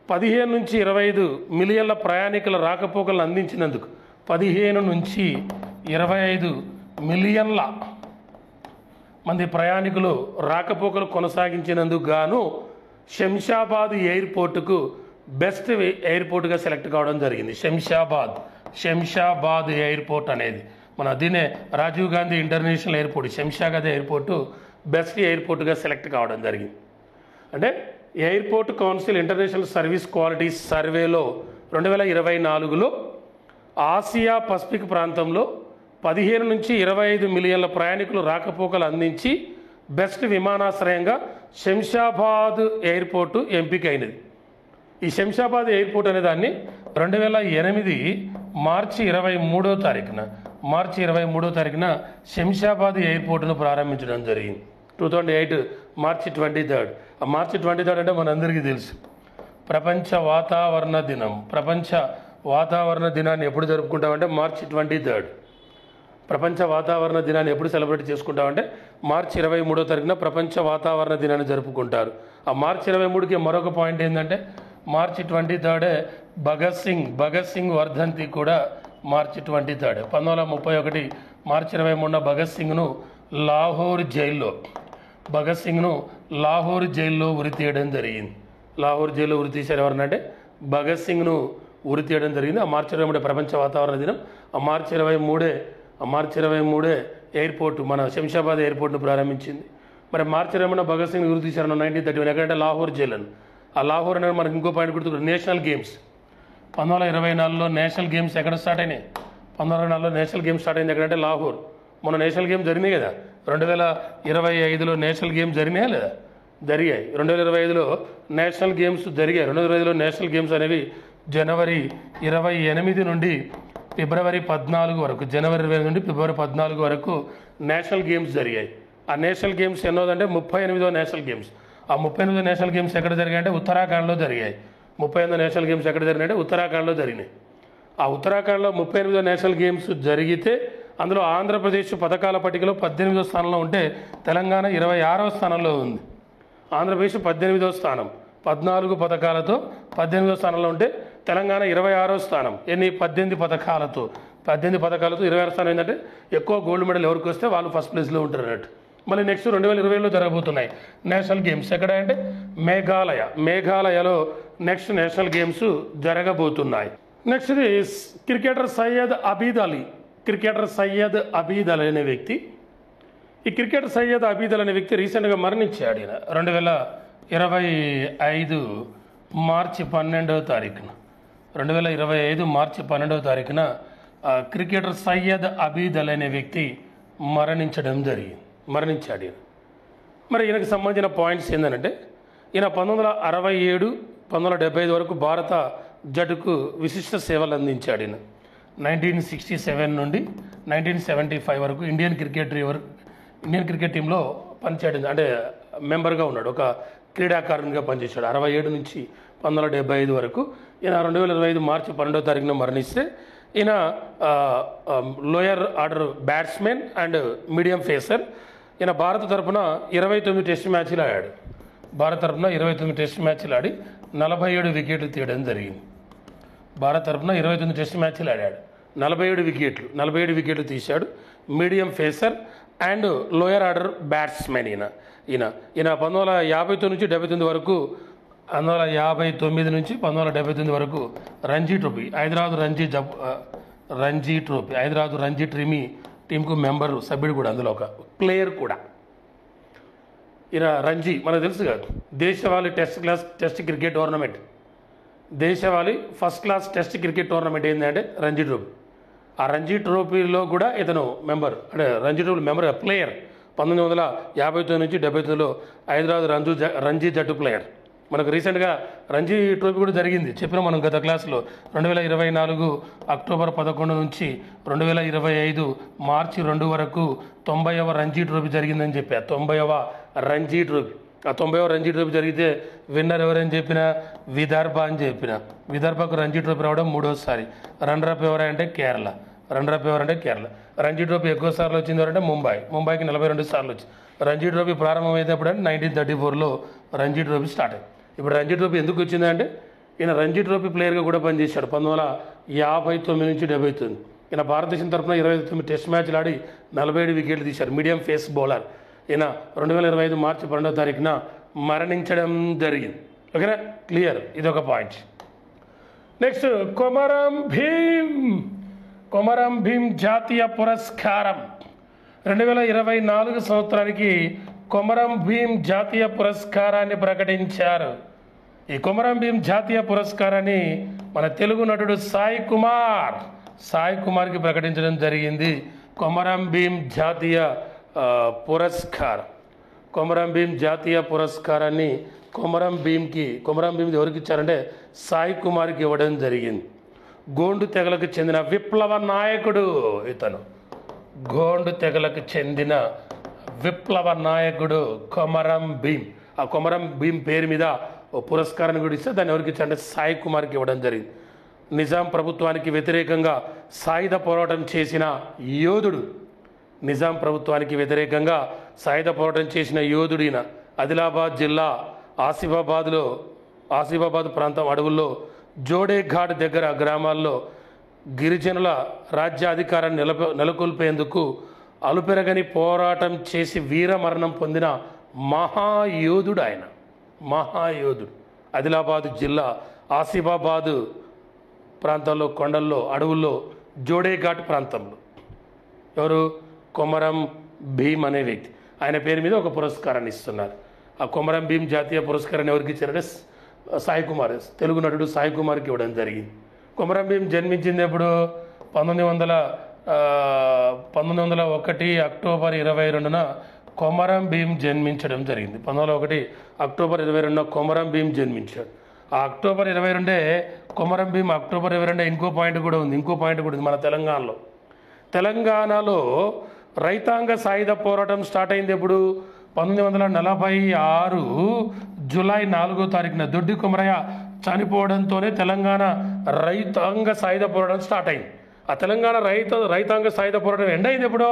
15 నుంచి 25 మిలియన్ల ప్రయాణికుల రాకపోకలను అందించినందుకు 15 నుంచి 25 మిలియన్ల మంది ప్రయాణికులు రాకపోకలు కొనసాగించినందుకు గాను శంషాబాద్ ఎయిర్పోర్టుకు బెస్ట్ ఎయిర్పోర్ట్గా సెలెక్ట్ కావడం జరిగింది. శంషాబాద్ ఎయిర్పోర్ట్ అనేది మన దీనే Rajiv Gandhi international airport, Shamshabad airport best ఎయిర్పోర్ట్గా సెలెక్ట్ కావడం జరిగింది. అంటే airport council international service quality సర్వేలో 2024లో ఆసియా పసిఫిక్ ప్రాంతంలో 15 నుంచి 25 మిలియన్ల ప్రయాణికులు రాకపోకలు అందించి బెస్ట్ విమానాశ్రయంగా శంషాబాద్ ఎయిర్పోర్టు ఎంపికైనది. ఈ శంషాబాద్ ఎయిర్పోర్ట్ అనే దాన్ని 2008 మార్చి 23వ తారీఖున శంషాబాద్ ఎయిర్పోర్టును ప్రారంభించడం జరిగింది. 2008 మార్చి 23. ఆ మార్చి 23 అంటే మనందరికీ తెలుసు ప్రపంచ వాతావరణ దినాన్ని ఎప్పుడు జరుపుకుంటామంటే మార్చి 23. ప్రపంచ వాతావరణ దినాన్ని ఎప్పుడు సెలబ్రేట్ చేసుకుంటామంటే మార్చి 23వ తారీఖున ప్రపంచ వాతావరణ దినాన్ని జరుపుకుంటారు. ఆ మార్చి 23కి మరొక పాయింట్ ఏంటంటే మార్చి 23 భగత్ సింగ్ వర్ధంతి కూడా మార్చి 23. 1931 మార్చి 23న భగత్ సింగ్ను లాహోర్ జైల్లో ఉరి తీయడం జరిగింది. లాహోర్ జైల్లో ఉరి తీశారు ఎవరనంటే భగత్ సింగ్ను ఉరి తీయడం జరిగింది. ఆ మార్చి 23 ప్రపంచ వాతావరణ దినం. ఆ మార్చి 23 ఎయిర్పోర్ట్ మన శంషాబాద్ ఎయిర్పోర్ట్ను ప్రారంభించింది. మరి మార్చి 23న భగత్ సింగ్ ఉరి తీశారు 1931. ఎక్కడంటే లాహోర్ జైలు అని. ఆ లాహోర్ అనేది మనకి ఇంకో పాయింట్ గుర్తుకు నేషనల్ గేమ్స్ 1924లో నేషనల్ గేమ్స్ ఎక్కడ స్టార్ట్ అయినాయి? 1924లో నేషనల్ గేమ్స్ స్టార్ట్ అయింది ఎక్కడంటే లాహోర్. మొన్న నేషనల్ గేమ్స్ జరిగినాయి కదా, 2025లో నేషనల్ గేమ్స్ జరిగినాయా లేదా? జరిగాయి. 2025లో నేషనల్ గేమ్స్ జరిగాయి. 2025లో నేషనల్ గేమ్స్ అనేవి జనవరి 28 నుండి ఫిబ్రవరి 14 వరకు, జనవరి 20 నుండి ఫిబ్రవరి 14 వరకు నేషనల్ గేమ్స్ జరిగాయి. ఆ నేషనల్ గేమ్స్ ఎన్నోదంటే 38వ నేషనల్ గేమ్స్. ఆ 38వ నేషనల్ గేమ్స్ ఎక్కడ జరిగాయంటే ఉత్తరాఖండ్లో జరిగాయి. 38వ నేషనల్ గేమ్స్ ఎక్కడ జరిగినాయంటే ఉత్తరాఖండ్లో జరిగినాయి. ఆ ఉత్తరాఖండ్లో 38వ నేషనల్ గేమ్స్ జరిగితే అందులో ఆంధ్రప్రదేశ్ పథకాల పట్టికలో 18వ స్థానంలో ఉంటే తెలంగాణ 26వ స్థానంలో ఉంది. ఆంధ్రప్రదేశ్ 18వ స్థానం, 14 పథకాలతో 18వ స్థానంలో ఉంటే తెలంగాణ 26వ స్థానం. 18 పథకాలతో 26వ స్థానం. ఏంటంటే ఎక్కువ గోల్డ్ మెడల్ ఎవరికి వస్తే వాళ్ళు ఫస్ట్ ప్లేస్లో ఉంటారు అన్నట్టు. మళ్ళీ నెక్స్ట్ 2020లో జరగబోతున్నాయి నేషనల్ గేమ్స్. ఎక్కడ అంటే మేఘాలయలో నెక్స్ట్ నేషనల్ గేమ్స్ జరగబోతున్నాయి. నెక్స్ట్ ఇది క్రికెటర్ సయ్యద్ అబీద్ అలీ. క్రికెటర్ సయ్యద్ అబీద్ అలీ అనే వ్యక్తి, ఈ క్రికెటర్ సయ్యద్ అబీద్ అలీ అనే వ్యక్తి రీసెంట్గా మరణించాడు. ఈయన 2025 మార్చి 12వ తారీఖున 2025 మార్చి 12వ తారీఖున క్రికెటర్ సయ్యద్ అబీద్ అలీ అనే వ్యక్తి మరణించాడు ఈయన. మరి ఈయనకు సంబంధించిన పాయింట్స్ ఏంటంటే, ఈయన 1967 1975 వరకు భారత జట్టుకు విశిష్ట సేవలు అందించాడు. ఈయన 1967 నుండి 1975 వరకు ఇండియన్ క్రికెట్ టీంలో పనిచేయడం, అంటే మెంబర్గా ఉన్నాడు, ఒక క్రీడాకారునిగా పనిచేశాడు 67 నుంచి 1975 వరకు. ఈయన 2025 మార్చి 12వ తారీఖున మరణిస్తే, ఈయన lower order batsmen and medium phasor. ఈయన భారత తరఫున 29 టెస్ట్ మ్యాచ్లు ఆడాడు. భారత తరఫున 29 టెస్ట్ మ్యాచ్లు ఆడి 47 వికెట్లు తీయడం జరిగింది. భారత తరఫున 29 టెస్ట్ మ్యాచ్లు ఆడాడు, 47 వికెట్లు తీశాడు. Medium phasor and lower order batsmen ఈయన 1959 నుంచి 79 వరకు 1959 నుంచి 1979 వరకు రంజీ ట్రోఫీ, హైదరాబాద్ రంజీ టీంకు మెంబరు, సభ్యుడు కూడా, అందులో ఒక ప్లేయర్ కూడా. ఈయన రంజీ మనకు తెలుసు కాదు, దేశవాళీ టెస్ట్ క్రికెట్ టోర్నమెంట్, దేశవాళీ first class test cricket tournament ఏంటంటే రంజీ ట్రోఫీ. ఆ రంజీ ట్రోఫీలో కూడా ఇతను మెంబర్, అంటే రంజీ ట్రోఫీ మెంబర్ ప్లేయర్. 1959 నుంచి 79లో హైదరాబాద్ రంజీ జట్టు ప్లేయర్. మనకు రీసెంట్గా రంజీ ట్రోఫీ కూడా జరిగింది, చెప్పిన మనం గత క్లాసులో. 2024 అక్టోబర్ 11 నుంచి 2025 మార్చి 2 వరకు 90వ రంజీ ట్రోఫీ జరిగిందని చెప్పా. 90వ రంజీ ట్రోఫీ. ఆ 90వ రంజీ ట్రోఫీ జరిగితే విన్నర్ ఎవరని చెప్పిన విదర్భ అని చెప్పిన. విదర్భకు రంజీ ట్రోఫీ రావడం 3వసారి. రన్నర్ అప్ ఎవరంటే కేరళ. రంజీ ట్రోఫీ ఎక్కువ సార్లు వచ్చింది ఎవరంటే ముంబైకి 42 సార్లు వచ్చింది. రంజీ ట్రోఫీ ప్రారంభమైనప్పుడు అంటే 1934లో రంజీ ట్రోఫీ స్టార్ట్ అయింది. ఇప్పుడు రంజీ ట్రోఫీ ఎందుకు వచ్చిందంటే, ఈయన రంజీ ట్రోఫీ ప్లేయర్గా కూడా పనిచేశాడు 1959 నుంచి 79. ఈయన భారతదేశం తరఫున 29 టెస్ట్ మ్యాచ్లు ఆడి 47 వికెట్లు తీశారు. Medium pace bowler. ఈయన 2025 మార్చి 12వ తారీఖున మరణించడం జరిగింది. ఓకేనా, క్లియర్, ఇదొక పాయింట్. నెక్స్ట్ కొమరం భీమ్ జాతీయ పురస్కారం 2024 సంవత్సరానికి కొమరం భీమ్ జాతీయ పురస్కారాన్ని ప్రకటించారు. ఈ కొమరం భీమ్ జాతీయ పురస్కారాన్ని మన తెలుగు నటుడు సాయి కుమార్కి ప్రకటించడం జరిగింది. కొమరం భీమ్ జాతీయ పురస్కారాన్ని కొమరం భీమ్ది ఎవరికి ఇచ్చారంటే సాయి కుమార్కి ఇవ్వడం జరిగింది. గోండు తెగలకు చెందిన విప్లవ నాయకుడు ఇతను. గోండు తెగలకు చెందిన విప్లవ నాయకుడు కొమరం భీమ్. ఆ కొమరం భీమ్ పేరు మీద ఓ పురస్కారాన్ని కూడా ఇస్తే దాన్ని ఎవరికి ఇచ్చారంటే సాయి కుమార్కి ఇవ్వడం జరిగింది. నిజాం ప్రభుత్వానికి వ్యతిరేకంగా సాయుధ పోరాటం చేసిన యోధుడిన ఆదిలాబాద్ జిల్లా ఆసిఫాబాద్ ప్రాంతం అడవుల్లో జోడేఘాట్ దగ్గర గ్రామాల్లో గిరిజనుల రాజ్యాధికారాన్ని నెలకొల్పేందుకు అలుపెరగని పోరాటం చేసి వీరమరణం పొందిన మహాయోధుడు ఆయన. ఆదిలాబాద్ జిల్లా ఆసిఫాబాద్ ప్రాంతంలో కొండల్లో అడవుల్లో జోడేఘాట్ ప్రాంతంలో ఎవరు కొమరం భీమ్ అనే వ్యక్తి, ఆయన పేరు మీద ఒక పురస్కారాన్ని ఇస్తున్నారు. ఆ కొమరం భీమ్ జాతీయ పురస్కారాన్ని ఎవరికి ఇచ్చారంటే సాయి కుమార్, తెలుగు నటుడు సాయి కుమార్కి ఇవ్వడం జరిగింది. కొమరం భీమ్ జన్మించింది ఎప్పుడు 1901 అక్టోబర్ 22న కొమరం భీమ్ జన్మించడం జరిగింది. 1901 అక్టోబర్ 22న కొమరం భీమ్ జన్మించాడు. ఆ అక్టోబర్ 22 కొమరం భీమ్ అక్టోబర్ 22 ఇంకో పాయింట్ కూడా ఉంది మన తెలంగాణలో రైతాంగ సాయుధ పోరాటం స్టార్ట్ అయింది ఎప్పుడు 1946 జూలై 4వ తారీఖున దొడ్డి కొమరయ్య చనిపోవడంతోనే తెలంగాణ రైతాంగ సాయుధ పోరాటం స్టార్ట్ అయింది. ఆ తెలంగాణ రైతాంగ సాయుధ పోరాటం ఎండ్ అయింది ఎప్పుడో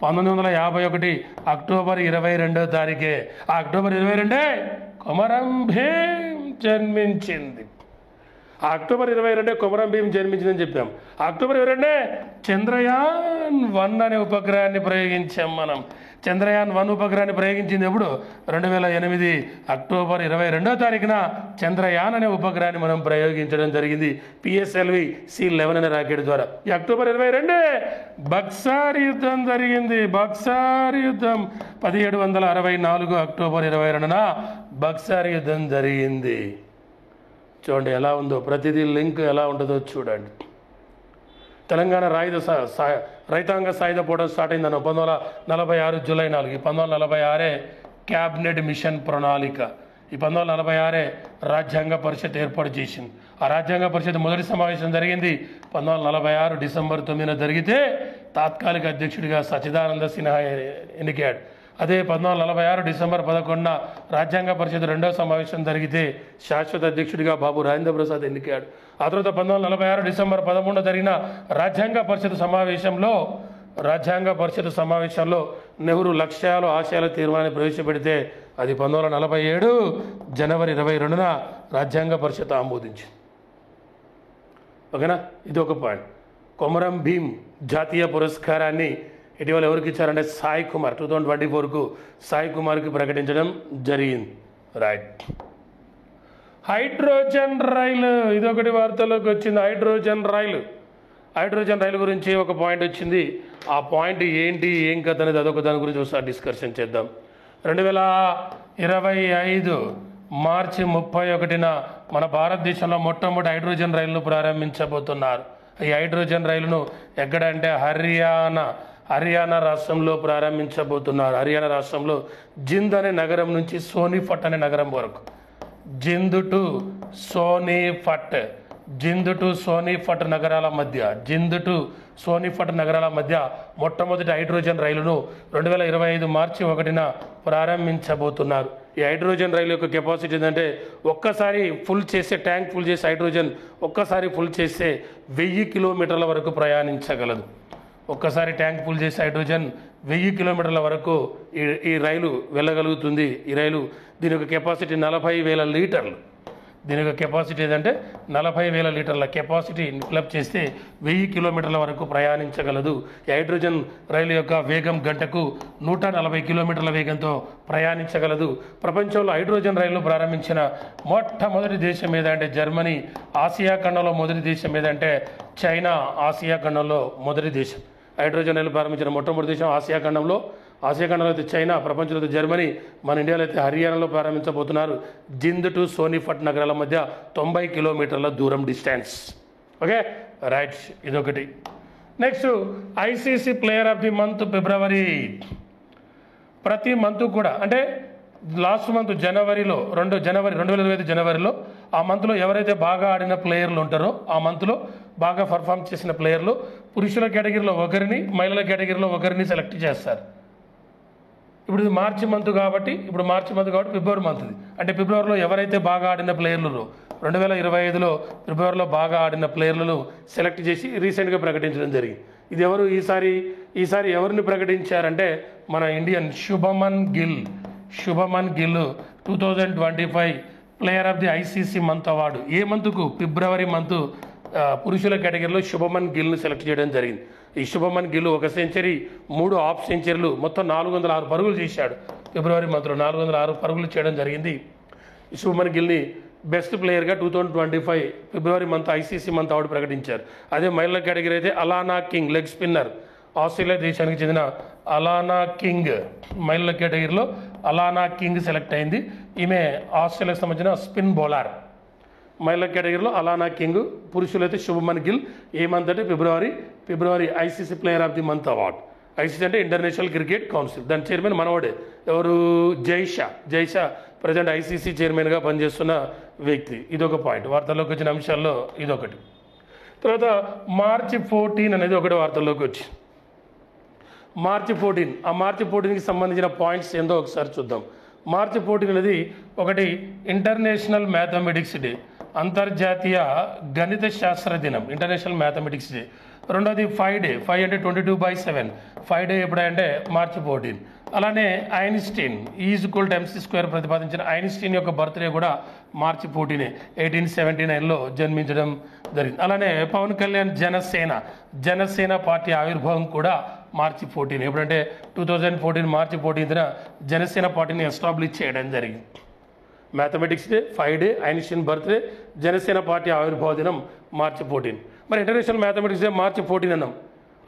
1951 అక్టోబర్ 22వ తారీఖే. ఆ అక్టోబర్ 22 కొమరం భీమ్ జన్మించింది. ఆ అక్టోబర్ 22 కొమరం భీమ్ జన్మించిందని చెప్పాం. అక్టోబర్ 22 చంద్రయాన్ 1 అనే ఉపగ్రహాన్ని ప్రయోగించాం మనం. చంద్రయాన్-1 ఉపగ్రహాన్ని ప్రయోగించింది ఎప్పుడు? 2008 అక్టోబర్ 22వ తారీఖున చంద్రయాన్ అనే ఉపగ్రహాన్ని మనం ప్రయోగించడం జరిగింది పిఎస్ఎల్వి C11 అనే రాకెట్ ద్వారా. ఈ అక్టోబర్ 22 బక్సార్ యుద్ధం జరిగింది. బక్సార్ యుద్ధం 1764 అక్టోబర్ 22న బక్సార్ యుద్ధం జరిగింది. చూడండి ఎలా ఉందో, ప్రతిదీ లింక్ ఎలా ఉంటుందో చూడండి. తెలంగాణ రైతాంగ సాయుధ పోవడం స్టార్ట్ అయింది 1946 జూలై 4. ఈ 1946 క్యాబినెట్ మిషన్ ప్రణాళిక, ఈ 1946 రాజ్యాంగ పరిషత్ ఏర్పాటు చేసింది. ఆ రాజ్యాంగ పరిషత్ మొదటి సమావేశం జరిగింది 1946 డిసెంబర్ 9న జరిగితే తాత్కాలిక అధ్యక్షుడిగా సచిదానంద సిన్హా ఎన్నికాడు. అదే 1946 డిసెంబర్ 11న రాజ్యాంగ పరిషత్ రెండవ సమావేశం జరిగితే శాశ్వత అధ్యక్షుడిగా బాబు రాజేంద్ర ప్రసాద్ ఎన్నికాడు. ఆ తర్వాత 1946 డిసెంబర్ 13న జరిగిన రాజ్యాంగ పరిషత్ సమావేశంలో నెహ్రూ లక్ష్యాలు ఆశయాల తీర్మానాన్ని ప్రవేశపెడితే అది 1947 జనవరి 22న రాజ్యాంగ పరిషత్ ఆమోదించింది. ఓకేనా, ఇది ఒక పాయింట్. కొమరం భీం జాతీయ పురస్కారాన్ని ఇటీవల ఎవరికి ఇచ్చారంటే సాయి కుమార్ 2024కు సాయి కుమార్కి ప్రకటించడం జరిగింది. రైట్. హైడ్రోజన్ రైలు, ఇదొకటి వార్తల్లోకి వచ్చింది. హైడ్రోజన్ రైలు గురించి ఒక పాయింట్ వచ్చింది. ఆ పాయింట్ ఏంటి, ఏం కథ అనేది అదొక దాని గురించి ఒకసారి డిస్కషన్ చేద్దాం. 2025 మార్చి 31న మన భారతదేశంలో మొట్టమొదటి హైడ్రోజన్ రైలును ప్రారంభించబోతున్నారు. ఈ హైడ్రోజన్ రైలును ఎక్కడంటే హర్యానా రాష్ట్రంలో ప్రారంభించబోతున్నారు. హర్యానా రాష్ట్రంలో జింద్ అనే నగరం నుంచి సోనిపట్ అనే నగరం వరకు, జింద్ టు సోనిపట్ నగరాల మధ్య మొట్టమొదటి హైడ్రోజన్ రైలును 2025 మార్చి 1న ప్రారంభించబోతున్నారు. ఈ హైడ్రోజన్ రైలు యొక్క కెపాసిటీ ఏంటంటే ట్యాంక్ ఫుల్ చేసే హైడ్రోజన్ ఒక్కసారి ఫుల్ చేస్తే 1000 కిలోమీటర్ల వరకు ప్రయాణించగలదు. ఒక్కసారి ట్యాంక్ ఫుల్ చేసే హైడ్రోజన్ 1000 కిలోమీటర్ల వరకు ఈ రైలు వెళ్ళగలుగుతుంది. దీని యొక్క కెపాసిటీ 40,000 లీటర్లు. దీని యొక్క కెపాసిటీ ఏదంటే 40,000 లీటర్ల కెపాసిటీ ఫిలప్ చేస్తే 1000 కిలోమీటర్ల వరకు ప్రయాణించగలదు. ఈ హైడ్రోజన్ రైలు యొక్క వేగం గంటకు 140 కిలోమీటర్ల వేగంతో ప్రయాణించగలదు. ప్రపంచంలో హైడ్రోజన్ రైలు ప్రారంభించిన మొట్టమొదటి దేశం ఏదంటే జర్మనీ. ఆసియా ఖండంలో మొదటి దేశం ఏదంటే చైనా. ఆసియా ఖండంలో మొదటి దేశం హైడ్రోజన్ రైలు ప్రారంభించిన మొట్టమొదటి దేశం ఆసియా ఖండంలో అయితే చైనా, ప్రపంచంలో అయితే జర్మనీ, మన ఇండియాలో అయితే హర్యానాలో ప్రారంభించబోతున్నారు. జింద్ టు సోనిపట్ నగరాల మధ్య 90 కిలోమీటర్ల దూరం డిస్టెన్స్. ఓకే, రైట్, ఇదొకటి. Next, ICC player of the month ఫిబ్రవరి. ప్రతి మంత్ కూడా అంటే లాస్ట్ మంత్ జనవరిలో 2025 జనవరిలో ఆ మంత్లో ఎవరైతే బాగా ఆడిన ప్లేయర్లు ఉంటారో ఆ మంత్లో బాగా పర్ఫామ్ చేసిన ప్లేయర్లు పురుషుల కేటగిరీలో ఒకరిని, మహిళల కేటగిరీలో ఒకరిని సెలెక్ట్ చేస్తారు. ఇప్పుడు ఇది మార్చి మంత్ కాబట్టి ఫిబ్రవరి మంత్ ఇది. అంటే ఫిబ్రవరిలో ఎవరైతే బాగా ఆడిన ప్లేయర్లు 2025లో ఫిబ్రవరిలో బాగా ఆడిన ప్లేయర్లను సెలెక్ట్ చేసి రీసెంట్గా ప్రకటించడం జరిగింది. ఇది ఎవరు ఈసారి ఎవరిని ప్రకటించారంటే మన Indian Shubman Gill 2025 player of the ICC month award. ఏ మంత్కు? ఫిబ్రవరి మంత్ పురుషుల కేటగిరీలో శుభమన్ గిల్ను సెలెక్ట్ చేయడం జరిగింది. ఈ శుభమన్ గిల్ 1 సెంచరీ, 3 హాఫ్ సెంచరీలు, మొత్తం 406 పరుగులు చేశాడు. ఫిబ్రవరి మంత్లో 406 పరుగులు చేయడం జరిగింది. ఈ శుభమన్ గిల్ని బెస్ట్ ప్లేయర్గా 2025 ఫిబ్రవరి మంత్ ఐసీసీ మంత్ అవార్డు ప్రకటించారు. అదే మహిళల కేటగిరీ అయితే Alana King, leg spinner, Australia దేశానికి చెందిన అలానా కింగ్, మహిళల కేటగిరీలో అలానా కింగ్ సెలెక్ట్ అయింది. ఈమె ఆస్ట్రేలియాకి సంబంధించిన స్పిన్ బౌలర్. మహిళల కేటగిరీలో అలానా కింగ్, పురుషులైతే శుభమన్ గిల్. ఏ మంత్ అంటే ఫిబ్రవరి ICC player of the month award. ICC అంటే ఇంటర్నేషనల్ క్రికెట్ కౌన్సిల్, దాని చైర్మన్ మనవాడే. ఎవరు? జైషా ప్రజెంట్ ఐసీసీ చైర్మన్గా పనిచేస్తున్న వ్యక్తి. ఇదొక పాయింట్. వార్తల్లోకి వచ్చిన అంశాల్లో ఇదొకటి. తర్వాత మార్చి 14 అనేది ఒకటి వార్తల్లోకి వచ్చి మార్చి 14కి సంబంధించిన పాయింట్స్ ఏందో ఒకసారి చూద్దాం. మార్చి 14 అనేది ఒకటి ఇంటర్నేషనల్ మ్యాథమెటిక్స్ డే, అంతర్జాతీయ గణిత శాస్త్ర దినం, ఇంటర్నేషనల్ మ్యాథమెటిక్స్ డే. రెండోది 5 డే, 5 అంటే 22/7, 5 డే ఎప్పుడంటే మార్చి 14. అలానే ఐన్స్టీన్ E=mc² ప్రతిపాదించిన ఐన్స్టీన్ యొక్క బర్త్డే కూడా మార్చి 14, 1879లో జన్మించడం జరిగింది. అలానే పవన్ కళ్యాణ్ జనసేన పార్టీ ఆవిర్భావం కూడా మార్చి 14. ఎప్పుడంటే 2014 మార్చి 14న జనసేన పార్టీని ఎస్టాబ్లిష్ చేయడం జరిగింది. Mathematics day 5 day, Einstein birthday, Janasena party ఆవిర్భావ దినం మార్చి 14. మరి ఇంటర్నేషనల్ మ్యాథమెటిక్స్ డే మార్చి 14 అన్నాం.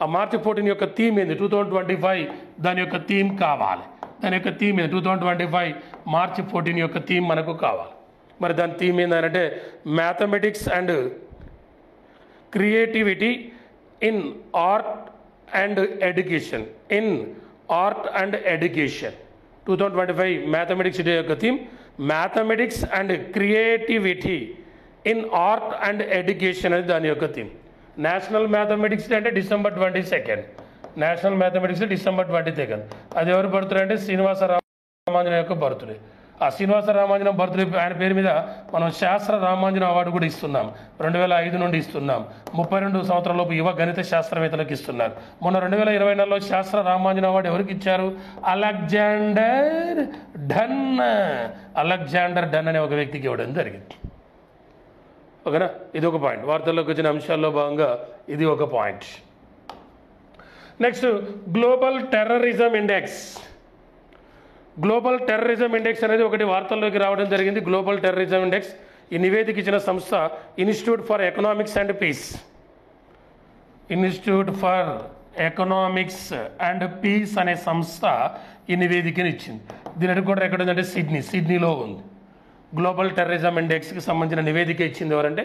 ఆ మార్చి 14 యొక్క థీమ్ ఏంది? 2025 దాని యొక్క థీమ్ కావాలి. దాని యొక్క థీమ్ ఏంది? 2025 మార్చి 14 యొక్క థీమ్ మనకు కావాలి. మరి దాని థీమ్ ఏంటంటే mathematics and creativity in art and education. In art and education 2025 mathematics day యొక్క theme mathematics and creativity in art and education అనేది దాని యొక్క థీమ్. నేషనల్ మ్యాథమెటిక్స్ డే అంటే December 22. National mathematics day December 22. అది ఎవరు birthday అంటే శ్రీనివాస రామాంజనం యొక్క birthday. ఆ శ్రీనివాస రామాంజనం బర్త్డే ఆయన పేరు మీద మనం శాస్త్ర రామాంజనం అవార్డు కూడా ఇస్తున్నాం. 2005 నుండి ఇస్తున్నాం. 32 సంవత్సరాలలోపు యువ గణిత శాస్త్రవేత్తలకు ఇస్తున్నారు. మొన్న 2024లో శాస్త్ర రామాంజనం అవార్డు ఎవరికి ఇచ్చారు? Alexander done. అలెగ్జాండర్ డన్ అనే ఒక వ్యక్తికి ఇవ్వడం జరిగింది. ఓకేనా? ఇది ఒక పాయింట్. వార్తల్లోకి వచ్చిన అంశాల్లో భాగంగా ఇది ఒక point. Next global terrorism index. Global terrorism index అనేది ఒకటి వార్తల్లోకి రావడం జరిగింది. గ్లోబల్ టెర్రరిజం ఇండెక్స్ ఈ నివేదిక ఇచ్చిన సంస్థ institute for economics and peace. Institute for economics and peace అనే సంస్థ ఈ నివేదికను ఇచ్చింది. దీని హెడ్ క్వార్టర్ ఎక్కడ ఉందంటే సిడ్నీలో ఉంది. గ్లోబల్ టెర్రరిజం ఇండెక్స్కి సంబంధించిన నివేదిక ఇచ్చింది ఎవరంటే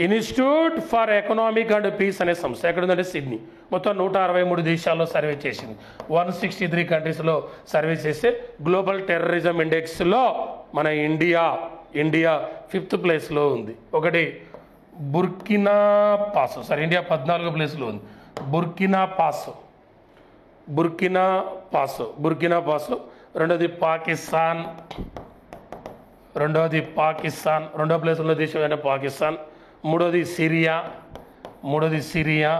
institute for economic and peace అనే సంస్థ. ఎక్కడ ఉందంటే సిడ్నీ. మొత్తం 163 దేశాల్లో సర్వే చేసింది. 163 కంట్రీస్లో సర్వే చేస్తే గ్లోబల్ టెర్రరిజం ఇండెక్స్లో మన ఇండియా 5th ప్లేస్లో ఉంది. ఒకటి బుర్కినా పాసో, ఇండియా 14వ ప్లేస్లో ఉంది. Burkina Paso. రెండోది పాకిస్తాన్. రెండో ప్లేస్ ఉన్న దేశం అంటే పాకిస్తాన్. మూడోది సిరియా.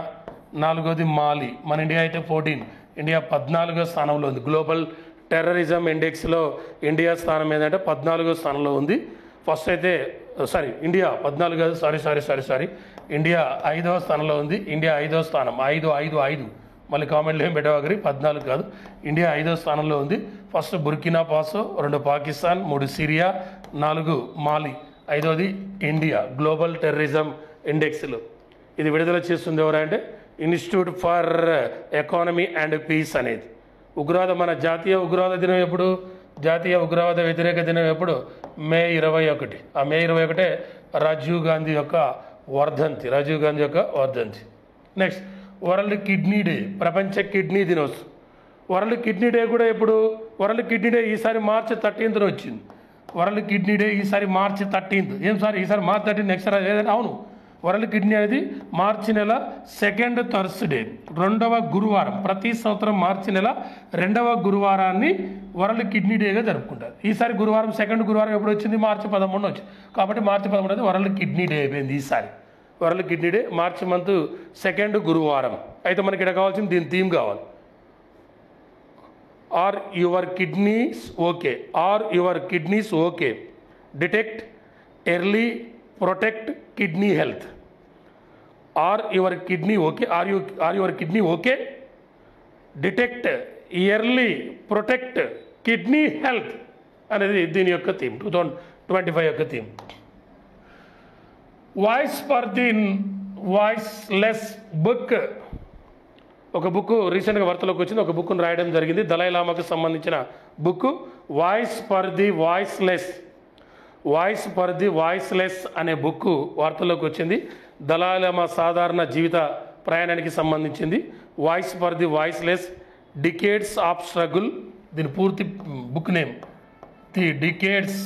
నాలుగోది మాలి. మన ఇండియా అయితే 14. ఇండియా 14వ స్థానంలో ఉంది. గ్లోబల్ టెర్రరిజం ఇండెక్స్లో ఇండియా స్థానం ఏంటంటే 14వ స్థానంలో ఉంది. ఫస్ట్ అయితే ఇండియా 14 కాదు, సారీ ఇండియా 5వ స్థానంలో ఉంది. ఇండియా 5వ స్థానం. 5 మళ్ళీ కామెంట్లో ఏం పెట్టవగరి, 14 కాదు. ఇండియా 5వ స్థానంలో ఉంది. First Burkina Faso, 2 Pakistan, 3 Syria, 4 Mali, 5వది ఇండియా గ్లోబల్ టెర్రరిజం ఇండెక్స్లో. ఇది విడుదల చేస్తుంది ఎవరంటే institute for economy and peace అనేది. ఉగ్రవాద మన జాతీయ ఉగ్రవాద దినం ఎప్పుడు? జాతీయ ఉగ్రవాద వ్యతిరేక దినం ఎప్పుడు? మే 21. ఆ మే 21 రాజీవ్ గాంధీ యొక్క వర్ధంతి. నెక్స్ట్ వరల్డ్ కిడ్నీ డే, ప్రపంచ కిడ్నీ దినోత్సవం. వరల్డ్ కిడ్నీ డే కూడా ఎప్పుడు? వరల్డ్ కిడ్నీ డే ఈసారి మార్చి 13న వచ్చింది. వరల్డ్ కిడ్నీ డే ఈసారి మార్చి 13. ఈసారి మార్చి 13 నెక్స్ట్ ఏదంటే అవును, వరల్డ్ కిడ్నీ అనేది మార్చి నెల 2nd థర్స్డే, 2వ గురువారం. ప్రతి సంవత్సరం మార్చి నెల 2వ గురువారాన్ని వరల్డ్ కిడ్నీ డేగా జరుపుకుంటారు. ఈసారి గురువారం 2nd గురువారం ఎప్పుడు వచ్చింది? మార్చి 13 వచ్చింది. కాబట్టి మార్చి 13 అనేది వరల్డ్ కిడ్నీ డే అయిపోయింది. ఈసారి world kidney day March month 2nd గురువారం. అయితే మనకి ఇక్కడ కావాల్సింది దీని థీమ్ కావాలి. Are your kidneys okay? Detect early, protect kidney health. Are your kidney okay? Detect early, protect kidney health అనేది దీని యొక్క థీమ్. 2025 యొక్క థీమ్. Voice for the voiceless book. ఒక బుక్ రీసెంట్గా వార్తలోకి వచ్చింది. ఒక బుక్ను రాయడం జరిగింది. దలైలామాకు సంబంధించిన book voice for the voiceless అనే బుక్ వార్తల్లోకి వచ్చింది. దలైలామా సాధారణ జీవిత ప్రయాణానికి సంబంధించింది. Voice for the voiceless, decades of struggle. దీని పూర్తి book name the decades.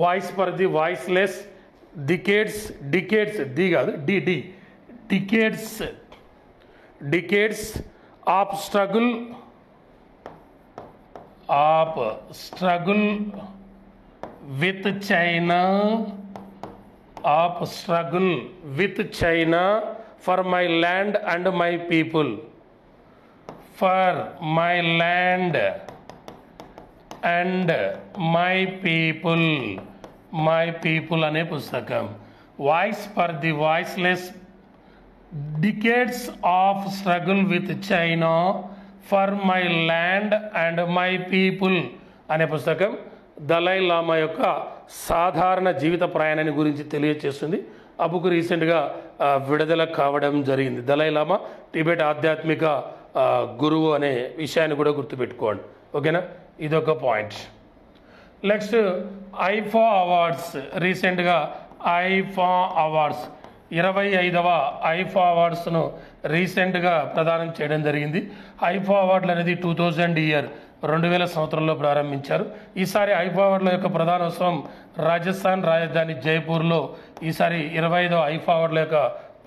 Voice for the voiceless, decades the కాదు, decades of struggle with China for my land and my people. My people అనే పుస్తకం. Voice for the voiceless decades of struggle with China for my land and my people అనే పుస్తకం దలై లామా యొక్క సాధారణ జీవిత ప్రయాణాన్ని గురించి తెలియజేస్తుంది. ఆ బుక్ రీసెంట్గా విడుదల కావడం జరిగింది. దలై లామా టిబెట్ ఆధ్యాత్మిక గురువు అనే విషయాన్ని కూడా గుర్తుపెట్టుకోండి. ఓకేనా, ఇదొక పాయింట్. Next IIFA awards. రీసెంట్గా ఐఫా అవార్డ్స్ 25వ ఐఫా అవార్డ్స్ను రీసెంట్గా ప్రదానం చేయడం జరిగింది. ఐఫా అవార్డులు అనేది 2000 సంవత్సరంలో ప్రారంభించారు. ఈసారి ఐఫా అవార్డుల యొక్క ప్రధానోత్సవం రాజస్థాన్ రాజధాని జైపూర్లో ఈసారి 25వ ఐఫా అవార్డుల యొక్క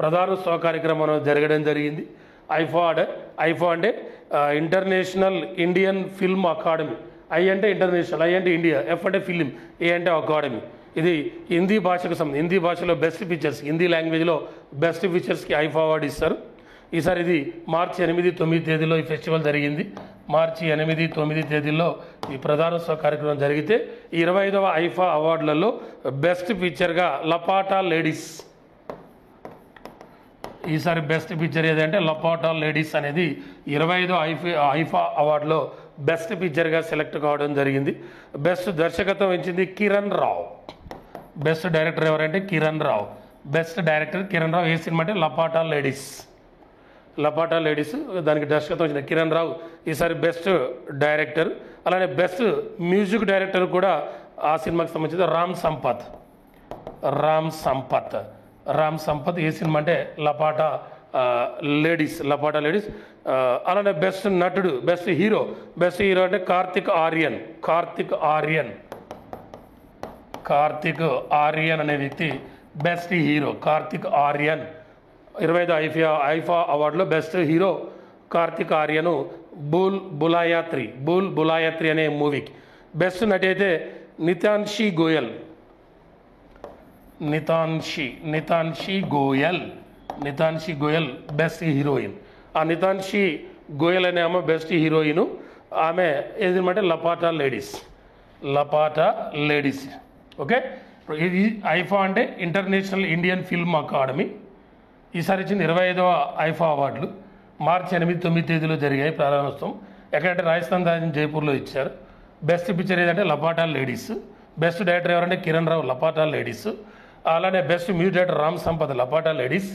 ప్రధానోత్సవ కార్యక్రమం జరగడం జరిగింది. ఐఫా అంటే international Indian film academy. I అంటే ఇంటర్నేషనల్, ఐ అంటే ఇండియా, ఎఫ్ అంటే ఫిలిం, ఏ అంటే అకాడమీ. ఇది హిందీ భాషకు హిందీ భాషలో బెస్ట్ పిక్చర్స్, హిందీ లాంగ్వేజ్లో బెస్ట్ పిక్చర్స్కి ఐఫా అవార్డు ఇస్తారు. ఈసారి ఇది మార్చి 8-9 తేదీలో ఈ ఫెస్టివల్ జరిగింది. మార్చి 8-9 తేదీల్లో ఈ ప్రధానోత్సవ కార్యక్రమం జరిగితే 25వ ఐఫా అవార్డులలో బెస్ట్ పిక్చర్గా లపాటా లేడీస్, ఈసారి బెస్ట్ పిక్చర్ ఏదంటే లపాటా లేడీస్ అనేది 25వ ఐఫా అవార్డులో బెస్ట్ పిక్చర్గా సెలెక్ట్ కావడం జరిగింది. బెస్ట్ దర్శకత్వం వహించింది కిరణ్ రావు. బెస్ట్ డైరెక్టర్ ఎవరంటే కిరణ్ రావు. Best director Kiran Rao. ఏ సినిమా అంటే లపాటా లేడీస్. దానికి దర్శకత్వం వచ్చిన కిరణ్ రావు ఈసారి బెస్ట్ డైరెక్టర్. అలానే బెస్ట్ మ్యూజిక్ డైరెక్టర్ కూడా ఆ సినిమాకి సంబంధించి రామ్ సంపత్. ఏ సినిమా అంటే లపాటా లేడీస్. అలానే బెస్ట్ నటుడు, బెస్ట్ హీరో అంటే కార్తిక్ ఆర్యన్ అనే వ్యక్తి బెస్ట్ హీరో. కార్తిక్ ఆర్యన్ 25వ ఐఫా అవార్డులో బెస్ట్ హీరో కార్తిక్ ఆర్యను బూల్ బులాయాత్రి అనే మూవీకి. బెస్ట్ నటి అయితే నితాన్షి గోయల్ బెస్ట్ హీరోయిన్. ఆ నితాన్షి గోయల్ అనే ఆమె బెస్ట్ హీరోయిన్. ఆమె ఏదంటే లపాటా లేడీస్. ఓకే, ఇది ఐఫా అంటే ఇంటర్నేషనల్ ఇండియన్ ఫిల్మ్ అకాడమీ. ఈసారి ఇచ్చిన 25వ ఐఫా అవార్డులు మార్చి 8-9 తేదీలో జరిగాయి ప్రారంభోత్సవం. ఎక్కడంటే రాజస్థాన్ రాజధాని జైపూర్లో ఇచ్చారు. బెస్ట్ పిక్చర్ ఏదంటే లపాటా లేడీస్. బెస్ట్ డైరెక్టర్ ఎవరంటే కిరణ్ రావు, లపాటా లేడీస్. అలానే best music director Ram Sampath, Laapataa ladies.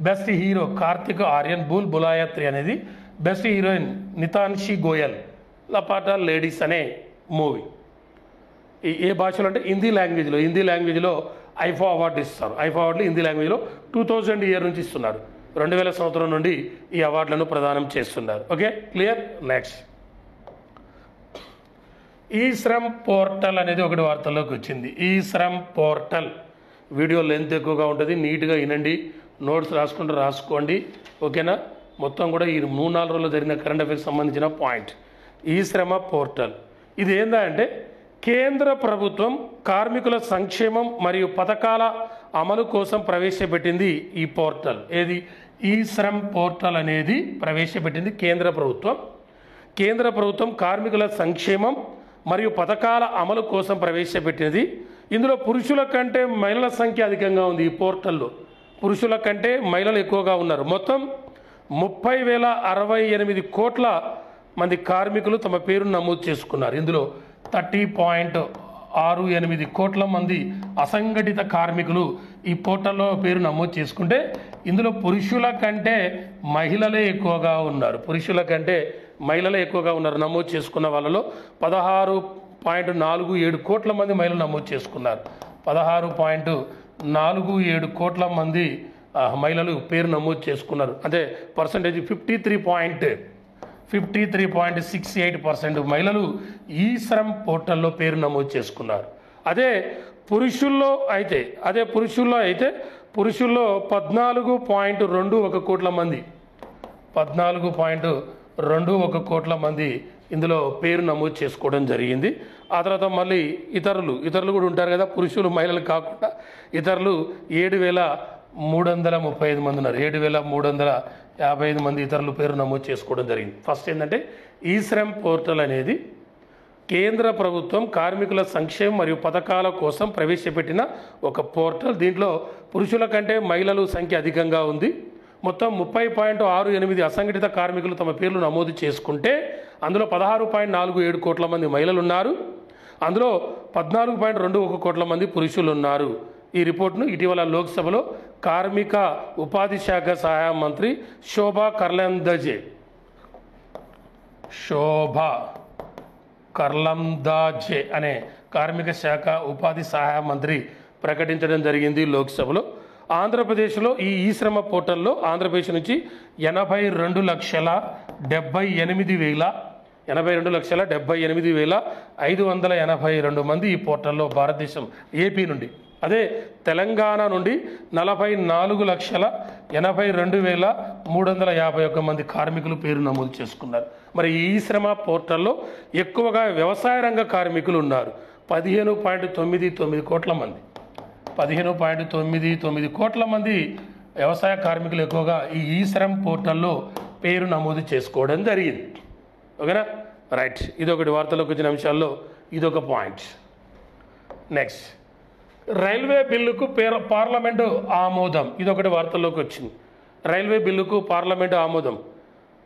Best hero Kartik Aaryan Bhool బులాయాత్రి అనేది. Best heroine Nitanshi Goel, Laapataa ladies అనే మూవీ. ఏ భాషలో అంటే హిందీ లాంగ్వేజ్లో ఐఫా అవార్డు ఇస్తారు. ఐఫా అవార్డులు హిందీ లాంగ్వేజ్లో 2000 నుంచి ఇస్తున్నారు. 2000 సంవత్సరం నుండి ఈ అవార్డులను ప్రదానం చేస్తున్నారు. Okay, clear. నెక్స్ట్ ఈ శ్రమ్ పోర్టల్ అనేది ఒకటి వార్తల్లోకి వచ్చింది. ఈ శ్రమ్ పోర్టల్ వీడియో లెంత్ ఎక్కువగా ఉంటుంది, నీట్గా వినండి, నోట్స్ రాసుకోండి. ఓకేనా, మొత్తం కూడా ఈ 3-4 రోజుల్లో జరిగిన కరెంట్ అఫైర్స్ సంబంధించిన పాయింట్. ఈ శ్రమ పోర్టల్ ఇది ఏంటంటే కేంద్ర ప్రభుత్వం కార్మికుల సంక్షేమం మరియు పథకాల అమలు కోసం ప్రవేశపెట్టింది ఈ పోర్టల్. ఏది ఈ శ్రమ్ పోర్టల్ అనేది ప్రవేశపెట్టింది కేంద్ర ప్రభుత్వం కార్మికుల సంక్షేమం మరియు పథకాల అమలు కోసం ప్రవేశపెట్టినది. ఇందులో పురుషుల కంటే మహిళల సంఖ్య అధికంగా ఉంది. ఈ పోర్టల్లో పురుషుల కంటే మహిళలు ఎక్కువగా ఉన్నారు. మొత్తం 30,068 కోట్ల మంది కార్మికులు తమ పేరును నమోదు చేసుకున్నారు. ఇందులో 30.68 కోట్ల మంది అసంఘటిత కార్మికులు ఈ పోర్టల్లో పేరు నమోదు చేసుకుంటే ఇందులో పురుషుల కంటే మహిళలే ఎక్కువగా ఉన్నారు. నమోదు చేసుకున్న వాళ్ళలో 16.47 కోట్ల మంది మహిళలు నమోదు చేసుకున్నారు. 16.47 కోట్ల మంది మహిళలు పేరు నమోదు చేసుకున్నారు. అంటే పర్సంటేజ్ 53.68% మహిళలు ఈ శ్రమ్ పోర్టల్లో పేరు నమోదు చేసుకున్నారు. అదే పురుషుల్లో అయితే 14.21 కోట్ల మంది 14.21 కోట్ల మంది ఇందులో పేరు నమోదు చేసుకోవడం జరిగింది. ఆ తర్వాత మళ్ళీ ఇతరులు కూడా ఉంటారు కదా, పురుషులు మహిళలు కాకుండా ఇతరులు 7,335 మంది ఉన్నారు. 7,355 మంది ఇతరులు పేరు నమోదు చేసుకోవడం జరిగింది. ఫస్ట్ ఏంటంటే ఈ శ్రమ్ పోర్టల్ అనేది కేంద్ర ప్రభుత్వం కార్మికుల సంక్షేమం మరియు పథకాల కోసం ప్రవేశపెట్టిన ఒక పోర్టల్. దీంట్లో పురుషుల కంటే మహిళల సంఖ్య అధికంగా ఉంది. మొత్తం 30.68 అసంఘటిత కార్మికులు తమ పేర్లు నమోదు చేసుకుంటే అందులో 16.47 కోట్ల మంది మహిళలు ఉన్నారు. అందులో 14.21 కోట్ల మంది పురుషులు ఉన్నారు. ఈ రిపోర్ట్ను ఇటీవల లోక్సభలో కార్మిక ఉపాధి శాఖ సహాయ మంత్రి శోభా కర్లందాజే అనే కార్మిక శాఖ ఉపాధి సహాయ మంత్రి ప్రకటించడం జరిగింది లోక్సభలో. ఆంధ్రప్రదేశ్లో ఈ శ్రమ పోర్టల్లో ఆంధ్రప్రదేశ్ నుంచి 82,78,582 మంది ఈ పోర్టల్లో భారతదేశం ఏపీ నుండి, అదే తెలంగాణ నుండి 44,82,351 మంది కార్మికులు పేరు నమోదు చేసుకున్నారు. మరి ఈ శ్రమ పోర్టల్లో ఎక్కువగా వ్యవసాయ రంగ కార్మికులు ఉన్నారు. 15.99 కోట్ల మంది 15.99 కోట్ల మంది వ్యవసాయ కార్మికులు ఎక్కువగా ఈ శ్రమ్ పోర్టల్లో పేరు నమోదు చేసుకోవడం జరిగింది. ఓకేనా, రైట్. ఇదొకటి వార్తలోకి వచ్చిన అంశాల్లో ఇదొక పాయింట్. నెక్స్ట్, రైల్వే బిల్లుకు పార్లమెంటు ఆమోదం. ఇదొకటి వార్తల్లోకి వచ్చింది. రైల్వే బిల్లుకు పార్లమెంటు ఆమోదం.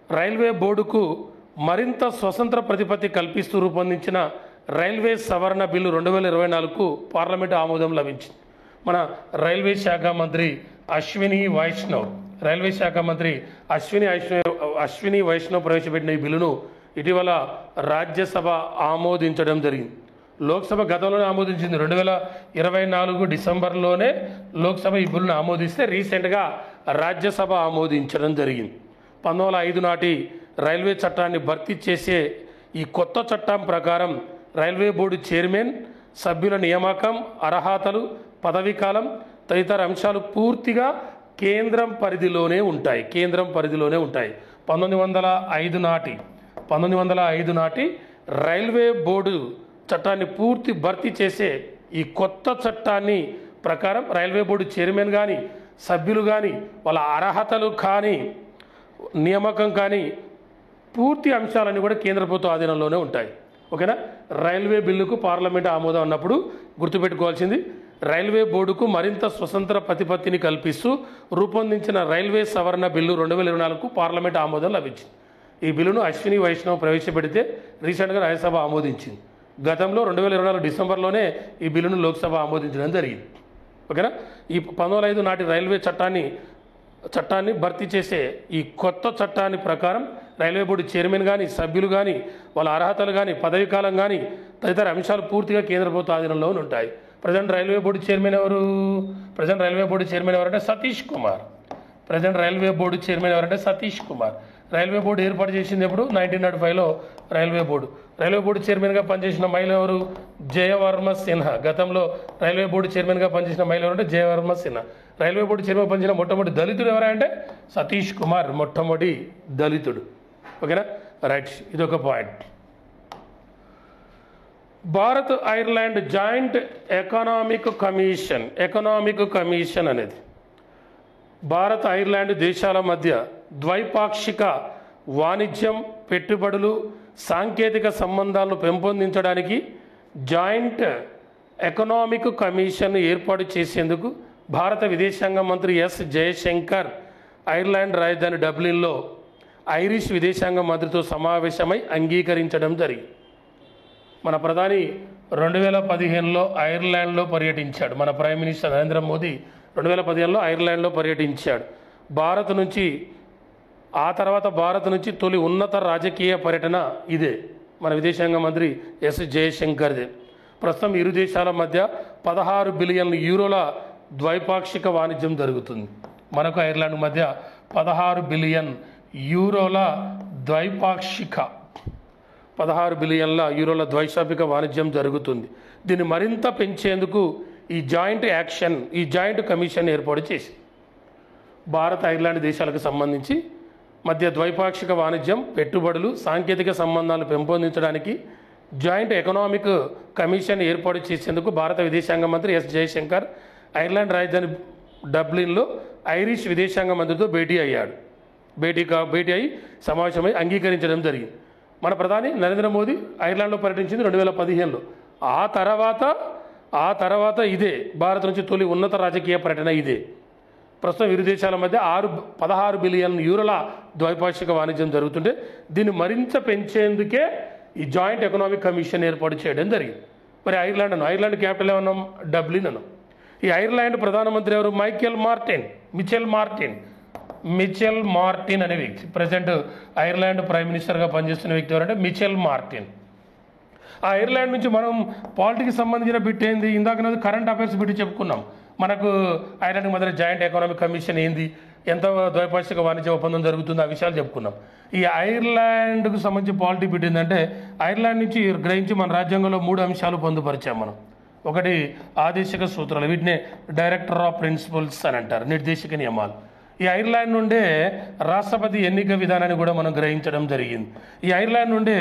రైల్వే బోర్డుకు మరింత స్వతంత్ర ప్రతిపత్తి కల్పిస్తూ రూపొందించిన రైల్వే సవరణ బిల్లు 2024కు పార్లమెంటు ఆమోదం లభించింది. మన రైల్వే శాఖ మంత్రి అశ్విని వైష్ణవ్ ప్రవేశపెట్టిన ఈ బిల్లును ఇటీవల రాజ్యసభ ఆమోదించడం జరిగింది. లోక్సభ గతంలోనే ఆమోదించింది. 2024 డిసెంబర్లోనే లోక్సభ ఈ బిల్లును ఆమోదిస్తే రీసెంట్గా రాజ్యసభ ఆమోదించడం జరిగింది. 1905 నాటి రైల్వే చట్టాన్ని భర్తీ చేసే ఈ కొత్త చట్టం ప్రకారం రైల్వే బోర్డు చైర్మన్, సభ్యుల నియామకం, అర్హతలు, పదవీ కాలం తదితర అంశాలు పూర్తిగా కేంద్రం పరిధిలోనే ఉంటాయి. 1905 నాటి రైల్వే బోర్డు చట్టాన్ని భర్తీ చేసే ఈ కొత్త చట్టాన్ని ప్రకారం రైల్వే బోర్డు చైర్మన్ కానీ, సభ్యులు కానీ, వాళ్ళ అర్హతలు కానీ, నియామకం కానీ పూర్తి అంశాలన్నీ కూడా కేంద్ర ప్రభుత్వ ఆధీనంలోనే ఉంటాయి. ఓకేనా. రైల్వే బిల్లుకు పార్లమెంటు ఆమోదం అన్నప్పుడు గుర్తుపెట్టుకోవాల్సింది, రైల్వే బోర్డుకు మరింత స్వతంత్ర ప్రతిపత్తిని కల్పిస్తూ రూపొందించిన రైల్వే సవరణ బిల్లు 2024కు పార్లమెంటు ఆమోదం లభించింది. ఈ బిల్లును అశ్విని వైష్ణవ్ ప్రవేశపెడితే రీసెంట్గా రాజ్యసభ ఆమోదించింది. గతంలో 2024 డిసెంబర్లోనే ఈ బిల్లును లోక్సభ ఆమోదించడం జరిగింది. ఓకేనా. ఈ 1905 నాటి రైల్వే చట్టాన్ని భర్తీ చేసే ఈ కొత్త చట్టాన్ని ప్రకారం రైల్వే బోర్డు చైర్మన్ కానీ, సభ్యులు కానీ, వాళ్ళ అర్హతలు కానీ, పదవీ కాలం కానీ తదితర అంశాలు పూర్తిగా కేంద్ర ప్రభుత్వ ఆధీనంలో ఉంటాయి. ప్రజెంట్ రైల్వే బోర్డు చైర్మన్ ఎవరంటే సతీష్ కుమార్. రైల్వే బోర్డు ఏర్పాటు చేసింది ఎప్పుడు? 1905లో రైల్వే బోర్డు చైర్మన్గా పనిచేసిన మహిళ ఎవరు? జయవర్మ సిన్హా. గతంలో రైల్వే బోర్డు చైర్మన్గా పనిచేసిన మహిళ ఎవరంటే Jayavarma Sinha. Railway board chairman పనిచేసిన మొట్టమొదటి దళితుడు ఎవరంటే సతీష్ కుమార్, మొట్టమొదటి దళితుడు. ఓకేనా, రైట్. ఇదొక point. Bharat Ireland joint economic commission అనేది భారత్ ఐర్లాండ్ దేశాల మధ్య ద్వైపాక్షిక వాణిజ్యం, పెట్టుబడులు, సాంకేతిక సంబంధాలను పెంపొందించడానికి జాయింట్ ఎకనామిక్ కమిషన్ ఏర్పాటు చేసేందుకు భారత విదేశాంగ మంత్రి ఎస్ జయశంకర్ ఐర్లాండ్ రాజధాని డబ్లిన్లో ఐరిష్ విదేశాంగ మంత్రితో సమావేశమై అంగీకరించడం జరిగింది. మన ప్రధాని 2015లో ఐర్లాండ్లో పర్యటించాడు. మన ప్రైమ్ మినిస్టర్ నరేంద్ర మోదీ 2015లో ఐర్లాండ్లో పర్యటించాడు. ఆ తర్వాత భారత్ నుంచి తొలి ఉన్నత రాజకీయ పర్యటన ఇదే మన విదేశాంగ మంత్రి ఎస్ జయశంకర్దే. ప్రస్తుతం ఇరు దేశాల మధ్య 16 బిలియన్ యూరోల ద్వైపాక్షిక వాణిజ్యం జరుగుతుంది. మనకు ఐర్లాండ్ మధ్య 16 బిలియన్ యూరోల ద్వైపాక్షిక వాణిజ్యం జరుగుతుంది. దీన్ని మరింత పెంచేందుకు ఈ జాయింట్ కమిషన్ ఏర్పాటు చేసి భారత్ ఐర్లాండ్ దేశాలకు సంబంధించి మధ్య ద్వైపాక్షిక వాణిజ్యం, పెట్టుబడులు, సాంకేతిక సంబంధాలను పెంపొందించడానికి జాయింట్ ఎకనామిక్ కమిషన్ ఏర్పాటు చేసేందుకు భారత విదేశాంగ మంత్రి ఎస్ జయశంకర్ ఐర్లాండ్ రాజధాని డబ్లిన్లో ఐరిష్ విదేశాంగ మంత్రితో భేటీ అయి సమావేశమై అంగీకరించడం జరిగింది. మన ప్రధాని నరేంద్ర మోదీ ఐర్లాండ్లో పర్యటించింది 2015లో. ఆ తర్వాత ఇదే భారత్ నుంచి తొలి ఉన్నత రాజకీయ పర్యటన ఇదే. ప్రస్తుతం ఇరు దేశాల మధ్య 16 బిలియన్ యూరోల ద్వైపాక్షిక వాణిజ్యం జరుగుతుంటే దీన్ని మరింత పెంచేందుకే ఈ జాయింట్ ఎకనామిక్ కమిషన్ ఏర్పాటు చేయడం జరిగింది. మరి ఐర్లాండ్ క్యాపిటల్ ఏమన్నాం? డబ్లిన్ అన్నాం. ఈ ఐర్లాండ్ ప్రధానమంత్రి ఎవరు? మిచెల్ మార్టిన్ అనే వ్యక్తి. ప్రజెంట్ ఐర్లాండ్ ప్రైమ్ మినిస్టర్గా పనిచేస్తున్న వ్యక్తి ఎవరంటే మిచెల్ మార్టిన్. ఆ ఐర్లాండ్ నుంచి మనం పాలిటిక్స్ సంబంధించిన బిట్ ఏంది? ఇందాక కరెంట్ అఫైర్స్ బిట్ చెప్పుకున్నాం. మనకు ఐర్లాండ్కి మధ్య జాయింట్ ఎకనామిక్ కమిషన్ ఏంది, ఎంత ద్వైపాక్షిక వాణిజ్య ఒప్పందం జరుగుతుందో ఆ విషయాలు చెప్పుకున్నాం. ఈ ఐర్లాండ్కు సంబంధించి పాలిటిక్ బిట్ ఏంటంటే ఐర్లాండ్ నుంచి గ్రహించి మన రాజ్యాంగంలో 3 అంశాలు పొందుపరిచాం మనం. ఒకటి ఆదేశిక సూత్రాలు, వీటిని డైరెక్టర్ ఆఫ్ ప్రిన్సిపల్స్ అని అంటారు, నిర్దేశక నియమాలు. ఈ ఐర్లాండ్ నుండే రాష్ట్రపతి ఎన్నిక విధానాన్ని కూడా మనం గ్రహించడం జరిగింది. ఈ ఐర్లాండ్ నుండే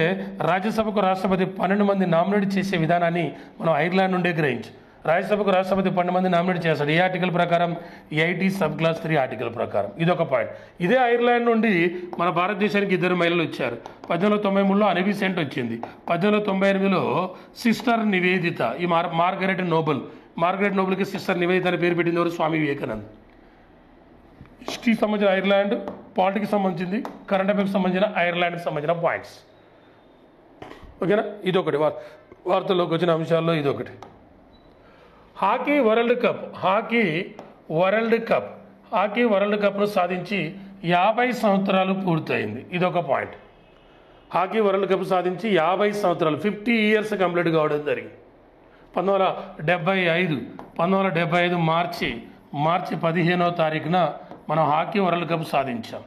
రాజ్యసభకు రాష్ట్రపతి 12 మంది నామినేట్ చేసే విధానాన్ని మనం ఐర్లాండ్ నుండే గ్రహించి, రాజ్యసభకు రాష్ట్రపతి 12 మంది నామినేట్ చేస్తాడు. ఏ ఆర్టికల్ ప్రకారం? 80 సబ్-క్లాస్ 3 ఆర్టికల్ ప్రకారం. ఇదొక పాయింట్. ఇదే ఐర్లాండ్ నుండి మన భారతదేశానికి 2 మహిళలు వచ్చారు. 1893లో అనీ బెసెంట్ వచ్చింది. 1898లో సిస్టర్ నివేదిత. ఈ మార్గరెట్ నోబెల్కి సిస్టర్ నివేదిత అని పేరు పెట్టింది ఎవరు? స్వామి వివేకానంద్. హిస్టరీకి సంబంధించిన ఐర్లాండ్, పాలిటిక్స్ సంబంధించింది, కరెంట్ అఫైర్స్ సంబంధించిన ఐర్లాండ్కి సంబంధించిన పాయింట్స్. ఓకేనా? ఇదొకటి వార్తల్లోకి వచ్చిన అంశాల్లో ఇదొకటి. హాకీ వరల్డ్ కప్ను సాధించి 50 సంవత్సరాలు పూర్తయింది. ఇదొక పాయింట్. హాకీ వరల్డ్ కప్ సాధించి 50 సంవత్సరాలు 50 ఇయర్స్ కంప్లీట్ కావడం జరిగింది. 1975 మార్చి 15వ తారీఖున మనం హాకీ వరల్డ్ కప్ సాధించాం.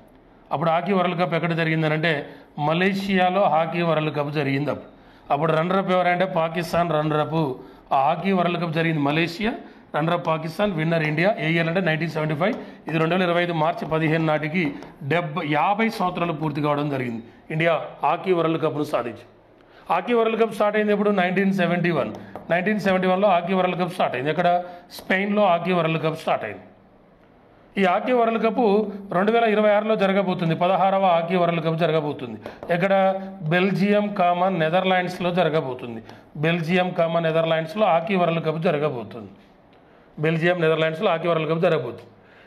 అప్పుడు హాకీ వరల్డ్ కప్ ఎక్కడ జరిగిందనంటే మలేషియాలో హాకీ వరల్డ్ కప్ జరిగింది. అప్పుడు రన్నరప్ ఎవరంటే పాకిస్తాన్ రన్నరప్. ఆ హాకీ వరల్డ్ కప్ జరిగింది Malaysia, runner up Pakistan, winner India. ఏ ఇయర్ అంటే 1975. ఇది 2025 మార్చి 15 నాటికి 50 సంవత్సరాలు పూర్తి కావడం జరిగింది. ఇండియా హాకీ వరల్డ్ కప్ను సాధించి. హాకీ వరల్డ్ కప్ స్టార్ట్ అయింది ఎప్పుడు? 1971లో హాకీ వరల్డ్ కప్ స్టార్ట్ అయింది. ఇక్కడ స్పెయిన్లో హాకీ వరల్డ్ కప్ స్టార్ట్ అయింది. ఈ హాకీ వరల్డ్ కప్ 2026లో జరగబోతుంది. 16వ హాకీ వరల్డ్ కప్ జరగబోతుంది. ఇక్కడ బెల్జియం, నెదర్లాండ్స్లో జరగబోతుంది. నెదర్లాండ్స్లో హాకీ వరల్డ్ కప్ జరగబోతుంది.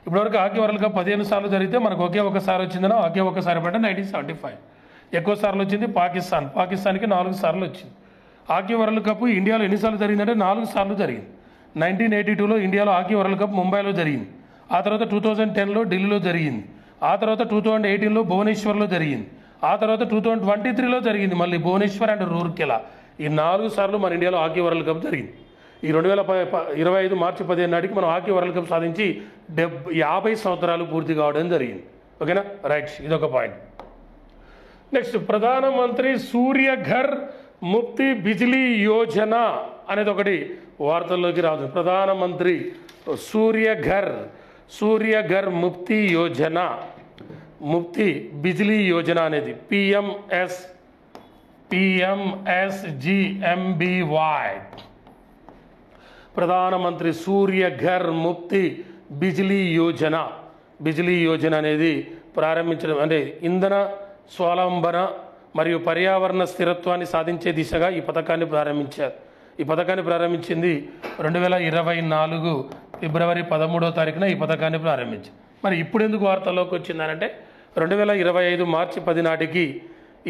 ఇప్పటివరకు హాకీ వరల్డ్ కప్ 15 సార్లు జరిగితే మనకు ఒకే ఒకసారి వచ్చిందనో, ఒకే ఒకసారి అంటే 1975. ఎక్కువ సార్లు వచ్చింది పాకిస్తాన్కి 4 సార్లు వచ్చింది. హాకీ వరల్డ్ కప్ ఇండియాలో ఎన్నిసార్లు జరిగిందంటే 4 సార్లు జరిగింది. 1982లో ఇండియాలో హాకీ వరల్డ్ కప్ ముంబైలో జరిగింది. ఆ తర్వాత 2010లో ఢిల్లీలో జరిగింది. ఆ తర్వాత 2018లో భువనేశ్వర్లో జరిగింది. ఆ తర్వాత 2023లో జరిగింది మళ్ళీ భువనేశ్వర్ అండ్ రూర్కెలా. ఈ 4 సార్లు మన ఇండియాలో హాకీ వరల్డ్ కప్ జరిగింది. ఈ 2025 మార్చి 15 నాటికి మనం హాకీ వరల్డ్ కప్ సాధించి 50 సంవత్సరాలు పూర్తి కావడం జరిగింది. ఓకేనా? రైట్, ఇదొక పాయింట్. నెక్స్ట్, ప్రధానమంత్రి సూర్యఘర్ ముఫ్తీ బిజిలీ యోజన అనేది ఒకటి వార్తల్లోకి రాదు. ప్రధానమంత్రి సూర్యఘర్ ముఫ్తీ బిజిలీ యోజన అనేది PMSGMBY. ప్రధానమంత్రి సూర్యఘర్ ముఫ్తీ బిజిలీ యోజన అనేది ప్రారంభించడం అంటే ఇంధన స్వావలంబన మరియు పర్యావరణ స్థిరత్వాన్ని సాధించే దిశగా ఈ పథకాన్ని ప్రారంభించారు. ఈ పథకాన్ని ప్రారంభించింది 2024 ఫిబ్రవరి 13వ తారీఖున ఈ పథకాన్ని ప్రారంభించారు. మరి ఇప్పుడు ఎందుకు వార్తల్లోకి వచ్చిందనంటే 2025 మార్చి 10 నాటికి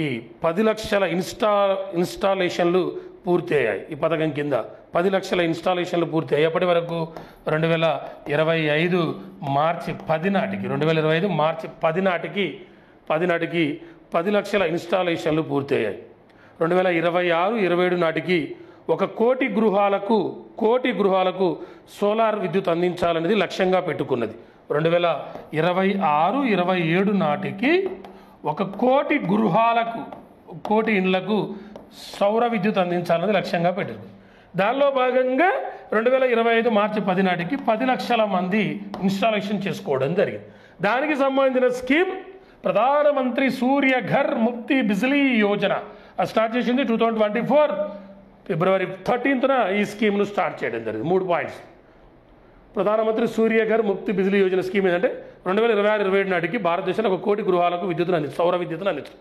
ఈ 10 లక్షల ఇన్స్టాలేషన్లు పూర్తి అయ్యాయి. ఈ పథకం కింద 10 లక్షల ఇన్స్టాలేషన్లు పూర్తి అయ్యాయి. ఎప్పటి వరకు? 2025 మార్చి 10 నాటికి 10 లక్షల ఇన్స్టాలేషన్లు పూర్తి అయ్యాయి. 2026-27 నాటికి 1 కోటి గృహాలకు సోలార్ విద్యుత్ అందించాలనేది లక్ష్యంగా పెట్టుకున్నది. 2026-27 నాటికి 1 కోటి ఇండ్లకు సౌర విద్యుత్ అందించాలనేది లక్ష్యంగా పెట్టుకుంది. దానిలో భాగంగా 2025 మార్చి 10 నాటికి 10 లక్షల మంది ఇన్స్టాలేషన్ చేసుకోవడం జరిగింది. దానికి సంబంధించిన స్కీమ్ ప్రధానమంత్రి సూర్యఘర్ ముఫ్తీ బిజిలీ యోజన స్టార్ట్ చేసింది 2024 ఫిబ్రవరి 13న ఈ స్కీమ్ను స్టార్ట్ చేయడం జరిగింది. 3 పాయింట్స్. ప్రధానమంత్రి సూర్యఘర్ ముఫ్తీ బిజిలీ యోజన స్కీమ్ ఏంటంటే 2026-27 నాటికి భారతదేశంలో 1 కోటి గృహాలకు సౌర విద్యుత్తును అందించారు.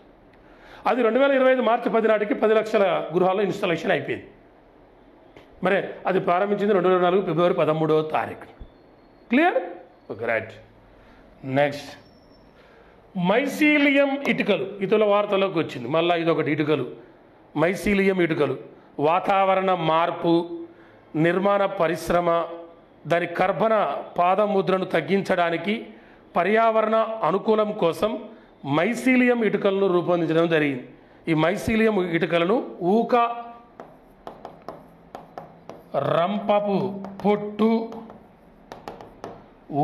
అది 2025 మార్చి 10 నాటికి 10 లక్షల గృహాల్లో ఇన్స్టాలేషన్ అయిపోయింది. మరి అది ప్రారంభించింది 2024 ఫిబ్రవరి 13వ తారీఖు. Clear? Okay, right. Next mycelium ఇటుకలు ఇతరుల వార్తలోకి వచ్చింది. మళ్ళీ ఇదొకటి ఇటుకలు, మైసీలియం ఇటుకలు వాతావరణ మార్పు, నిర్మాణ పరిశ్రమ, దాని కర్బన పాదముద్రను తగ్గించడానికి పర్యావరణ అనుకూలం కోసం మైసీలియం ఇటుకలను రూపొందించడం జరిగింది. ఈ మైసీలియం ఇటుకలను ఊక, రంపపు పొట్టు,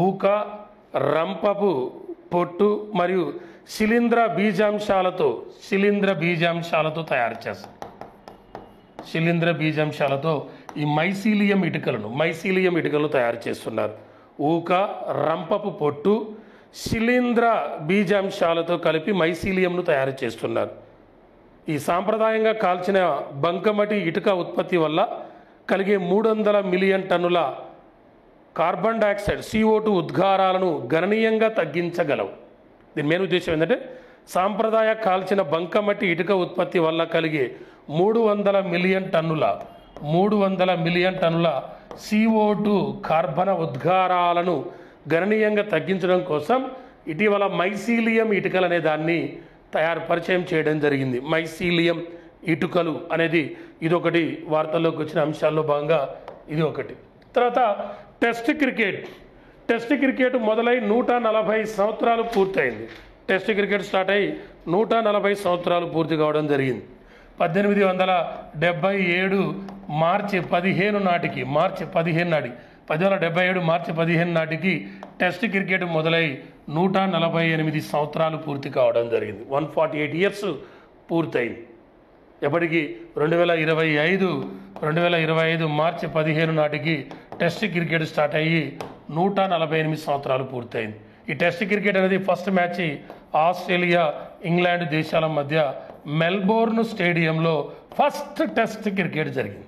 ఊక, రంపపు పొట్టు మరియు శిలీంద్ర బీజాంశాలతో తయారు చేస్తారు. శిలీంద్ర బీజాంశాలతో ఈ మైసీలియం ఇటుకలను తయారు చేస్తున్నారు. ఊక, రంపపు పొట్టు, శిలీంద్ర బీజాంశాలతో కలిపి మైసీలియంను తయారు చేస్తున్నారు. ఈ సాంప్రదాయంగా కాల్చిన బంకమటి ఇటుక ఉత్పత్తి వల్ల కలిగే 300 మిలియన్ టన్నుల కార్బన్ డయాక్సైడ్ CO2 ఉద్గారాలను గణనీయంగా తగ్గించగలవు. దీని మెయిన్ ఉద్దేశం ఏంటంటే సాంప్రదాయ కాల్చిన బంకమట్టి ఇటుక ఉత్పత్తి వల్ల కలిగే 300 మిలియన్ టన్నుల CO2 కార్బన ఉద్గారాలను గణనీయంగా తగ్గించడం కోసం ఇటీవల మైసీలియం ఇటుకలు అనే దాన్ని పరిచయం చేయడం జరిగింది. మైసీలియం ఇటుకలు అనేది ఇదొకటి వార్తల్లోకి వచ్చిన అంశాల్లో భాగంగా ఇది ఒకటి. తర్వాత టెస్ట్ క్రికెట్ మొదలై 140 సంవత్సరాలు పూర్తయింది. టెస్ట్ క్రికెట్ స్టార్ట్ అయ్యి 140 సంవత్సరాలు పూర్తి కావడం జరిగింది. 1877 మార్చి 15 నాటికి 1877 నాటికి టెస్ట్ క్రికెట్ మొదలై 148 సంవత్సరాలు పూర్తి కావడం జరిగింది. 148 ఇయర్స్ పూర్తయింది. ఎప్పటికీ 2025 మార్చి 15 నాటికి టెస్ట్ క్రికెట్ స్టార్ట్ అయ్యి 148 సంవత్సరాలు పూర్తయింది. ఈ టెస్ట్ క్రికెట్ అనేది ఫస్ట్ మ్యాచ్ ఆస్ట్రేలియా, ఇంగ్లాండ్ దేశాల మధ్య మెల్బోర్న్ స్టేడియంలో ఫస్ట్ టెస్ట్ క్రికెట్ జరిగింది.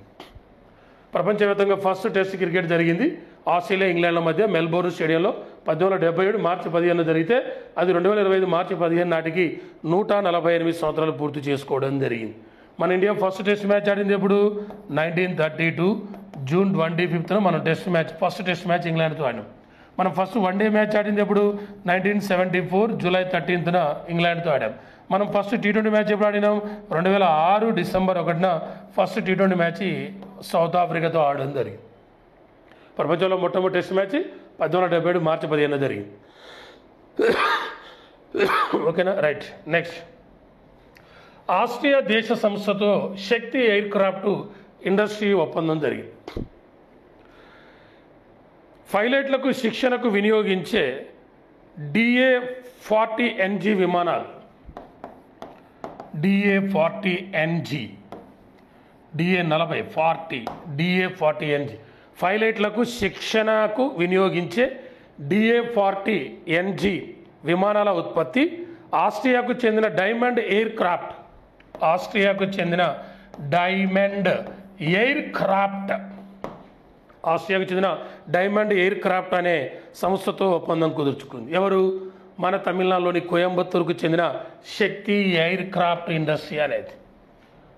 ప్రపంచవ్యాప్తంగా ఫస్ట్ టెస్ట్ క్రికెట్ జరిగింది ఆస్ట్రేలియా, ఇంగ్లాండ్ల మధ్య మెల్బోర్న్ స్టేడియంలో 1877 మార్చి 15 జరిగితే అది 2025 మార్చి 15 నాటికి 148 సంవత్సరాలు పూర్తి చేసుకోవడం జరిగింది. మన ఇండియా ఫస్ట్ టెస్ట్ మ్యాచ్ ఆడింది ఎప్పుడు? 1932 జూన్ 25న మనం ఫస్ట్ టెస్ట్ మ్యాచ్ ఇంగ్లాండ్తో ఆడినాం. మనం ఫస్ట్ వన్డే మ్యాచ్ ఆడింది ఎప్పుడు? 1974 జూలై 13న ఇంగ్లాండ్తో ఆడాం. మనం ఫస్ట్ T20 మ్యాచ్ ఎప్పుడు ఆడినాం? 2006 డిసెంబర్ 1న ఫస్ట్ T20 మ్యాచ్ సౌత్ ఆఫ్రికాతో ఆడడం జరిగింది. ప్రపంచంలో మొట్టమొదటి టెస్ట్ మ్యాచ్ 1877 మార్చి 15 జరిగింది. ఓకేనా, రైట్. నెక్స్ట్, ఆస్ట్రియా దేశ సంస్థతో శక్తి ఎయిర్ క్రాఫ్ట్ ఇండస్ట్రీ ఒప్పందం జరిగింది. పైలట్లకు శిక్షణకు వినియోగించే DA-40NG విమానాలు, DA-40NG పైలట్లకు శిక్షణకు వినియోగించే DA-40NG విమానాల ఉత్పత్తి ఆస్ట్రియాకు చెందిన డైమండ్ ఎయిర్ క్రాఫ్ట్ అనే సంస్థతో ఒప్పందం కుదుర్చుకుంది. ఎవరు? మన తమిళనాడులోని కోయంబత్తూరుకు చెందిన శక్తి ఎయిర్ క్రాఫ్ట్ ఇండస్ట్రీ అనేది.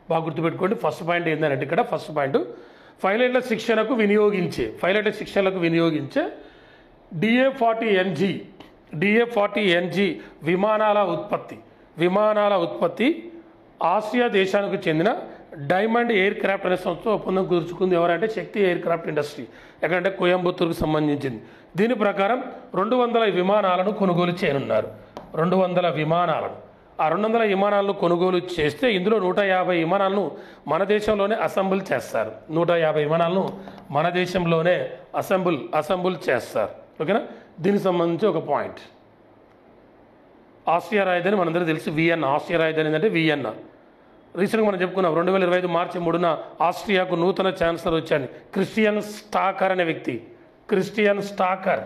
బాగా గుర్తుపెట్టుకోండి. ఫస్ట్ పాయింట్ ఏంటంటే ఇక్కడ ఫస్ట్ పాయింట్ పైలట్ల శిక్షణకు వినియోగించే DA-40NG విమానాల ఉత్పత్తి ఆసియా దేశానికి చెందిన డైమండ్ ఎయిర్ క్రాఫ్ట్ అనే సంస్థ ఒప్పందం కుదుర్చుకుంది. ఎవరంటే శక్తి ఎయిర్ క్రాఫ్ట్ ఇండస్ట్రీ, ఎక్కడంటే కోయంబత్తూరుకు సంబంధించింది. దీని ప్రకారం 200 విమానాలను కొనుగోలు చేయనున్నారు. 200 విమానాలను. ఆ 200 విమానాలను కొనుగోలు చేస్తే ఇందులో 150 విమానాలను మన దేశంలోనే అసెంబుల్ చేస్తారు. 150 విమానాలను మన దేశంలోనే అసెంబుల్ చేస్తారు. ఓకేనా. దీనికి సంబంధించి ఒక పాయింట్, ఆస్ట్రియా రాజధాని మనందరికీ తెలుసు వియన్నా. ఆస్ట్రియా రాజధాని ఏంటంటే వియన్నా. రీసెంట్గా మనం చెప్పుకున్నాం 2025 మార్చి 3న ఆస్ట్రియాకు నూతన ఛాన్సలర్ వచ్చాడు. క్రిస్టియన్ స్టాకర్ అనే వ్యక్తి. క్రిస్టియన్ స్టాకర్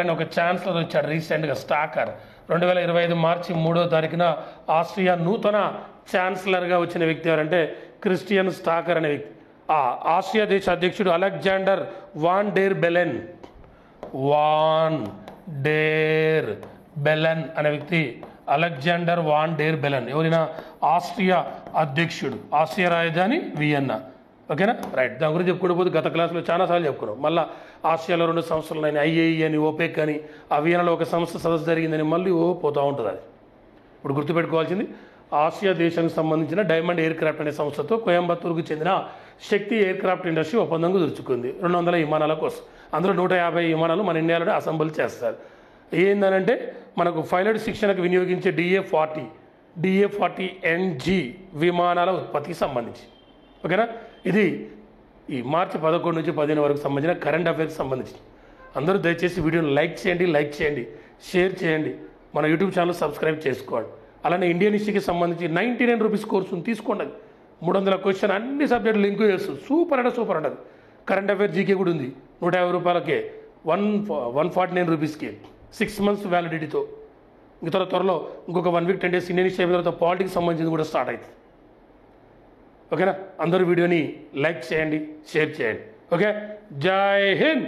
అనే ఒక ఛాన్సలర్ వచ్చాడు రీసెంట్గా. స్టాకర్ 2025 మార్చి 3వ తారీఖున ఆస్ట్రియా నూతన ఛాన్సలర్గా వచ్చిన వ్యక్తి ఎవరంటే క్రిస్టియన్ స్టాకర్ అనే వ్యక్తి. ఆ ఆస్ట్రియా దేశ అధ్యక్షుడు అలెగ్జాండర్ వాన్ డెర్ బెలెన్ అనే వ్యక్తి. అలెగ్జాండర్ వాన్ డెర్ బెలెన్ ఎవరైనా ఆస్ట్రియా అధ్యక్షుడు. ఆస్ట్రియా రాజధాని వియన్నా. ఓకేనా రైట్. దాని గురించి చెప్పుకుంటూ పోతే గత క్లాసులో చాలాసార్లు చెప్పుకున్నాం. మళ్ళీ ఆసియాలో 2 సంస్థలు ఉన్నాయి, ఐఏఈ అని, ఓపెక్ అని, ఆ వియనాలో ఒక సంస్థ సదస్సు జరిగిందని మళ్ళీ పోతూ ఉంటుంది. అది ఇప్పుడు గుర్తుపెట్టుకోవాల్సింది ఆసియా దేశానికి సంబంధించిన డైమండ్ ఎయిర్ క్రాఫ్ట్ అనే సంస్థతో కోయంబత్తూరుకు చెందిన శక్తి ఎయిర్ క్రాఫ్ట్ ఇండస్ట్రీ ఒప్పందం కుదుర్చుకుంది 200 విమానాల కోసం. అందులో 150 విమానాలు మన ఇండియాలోనే అసెంబుల్ చేస్తారు. ఏందనంటే మనకు పైలట్ శిక్షణకు వినియోగించే DA-40NG విమానాల ఉత్పత్తికి సంబంధించి. ఓకేనా, ఇది ఈ మార్చి 11 నుంచి 15 వరకు సంబంధించిన కరెంట్ అఫైర్స్కి సంబంధించి. అందరూ దయచేసి వీడియోని లైక్ చేయండి, షేర్ చేయండి, మన యూట్యూబ్ ఛానల్ సబ్స్క్రైబ్ చేసుకోండి. అలానే ఇండియన్ హిస్టరీకి సంబంధించి 99 రూపీస్ కోర్సును తీసుకోండి. 300 క్వశ్చన్ అన్ని సబ్జెక్టులు లింక్ చేస్తూ సూపర్ ఉంటుంది. కరెంట్ అఫైర్ జీకే కూడా ఉంది 150 రూపాయలకే, 149 రూపీస్కి 6 months వ్యాలిడిటీతో. ఇంకా త్వరలో ఇంకొక 1 week 10 days ఇండియన్ హిస్టరీ అయిన తర్వాత పాలిటిక్స్ సంబంధించింది కూడా స్టార్ట్ అవుతుంది. ఓకేనా, అందరూ వీడియోని లైక్ చేయండి, షేర్ చేయండి. ఓకే, జై హింద్.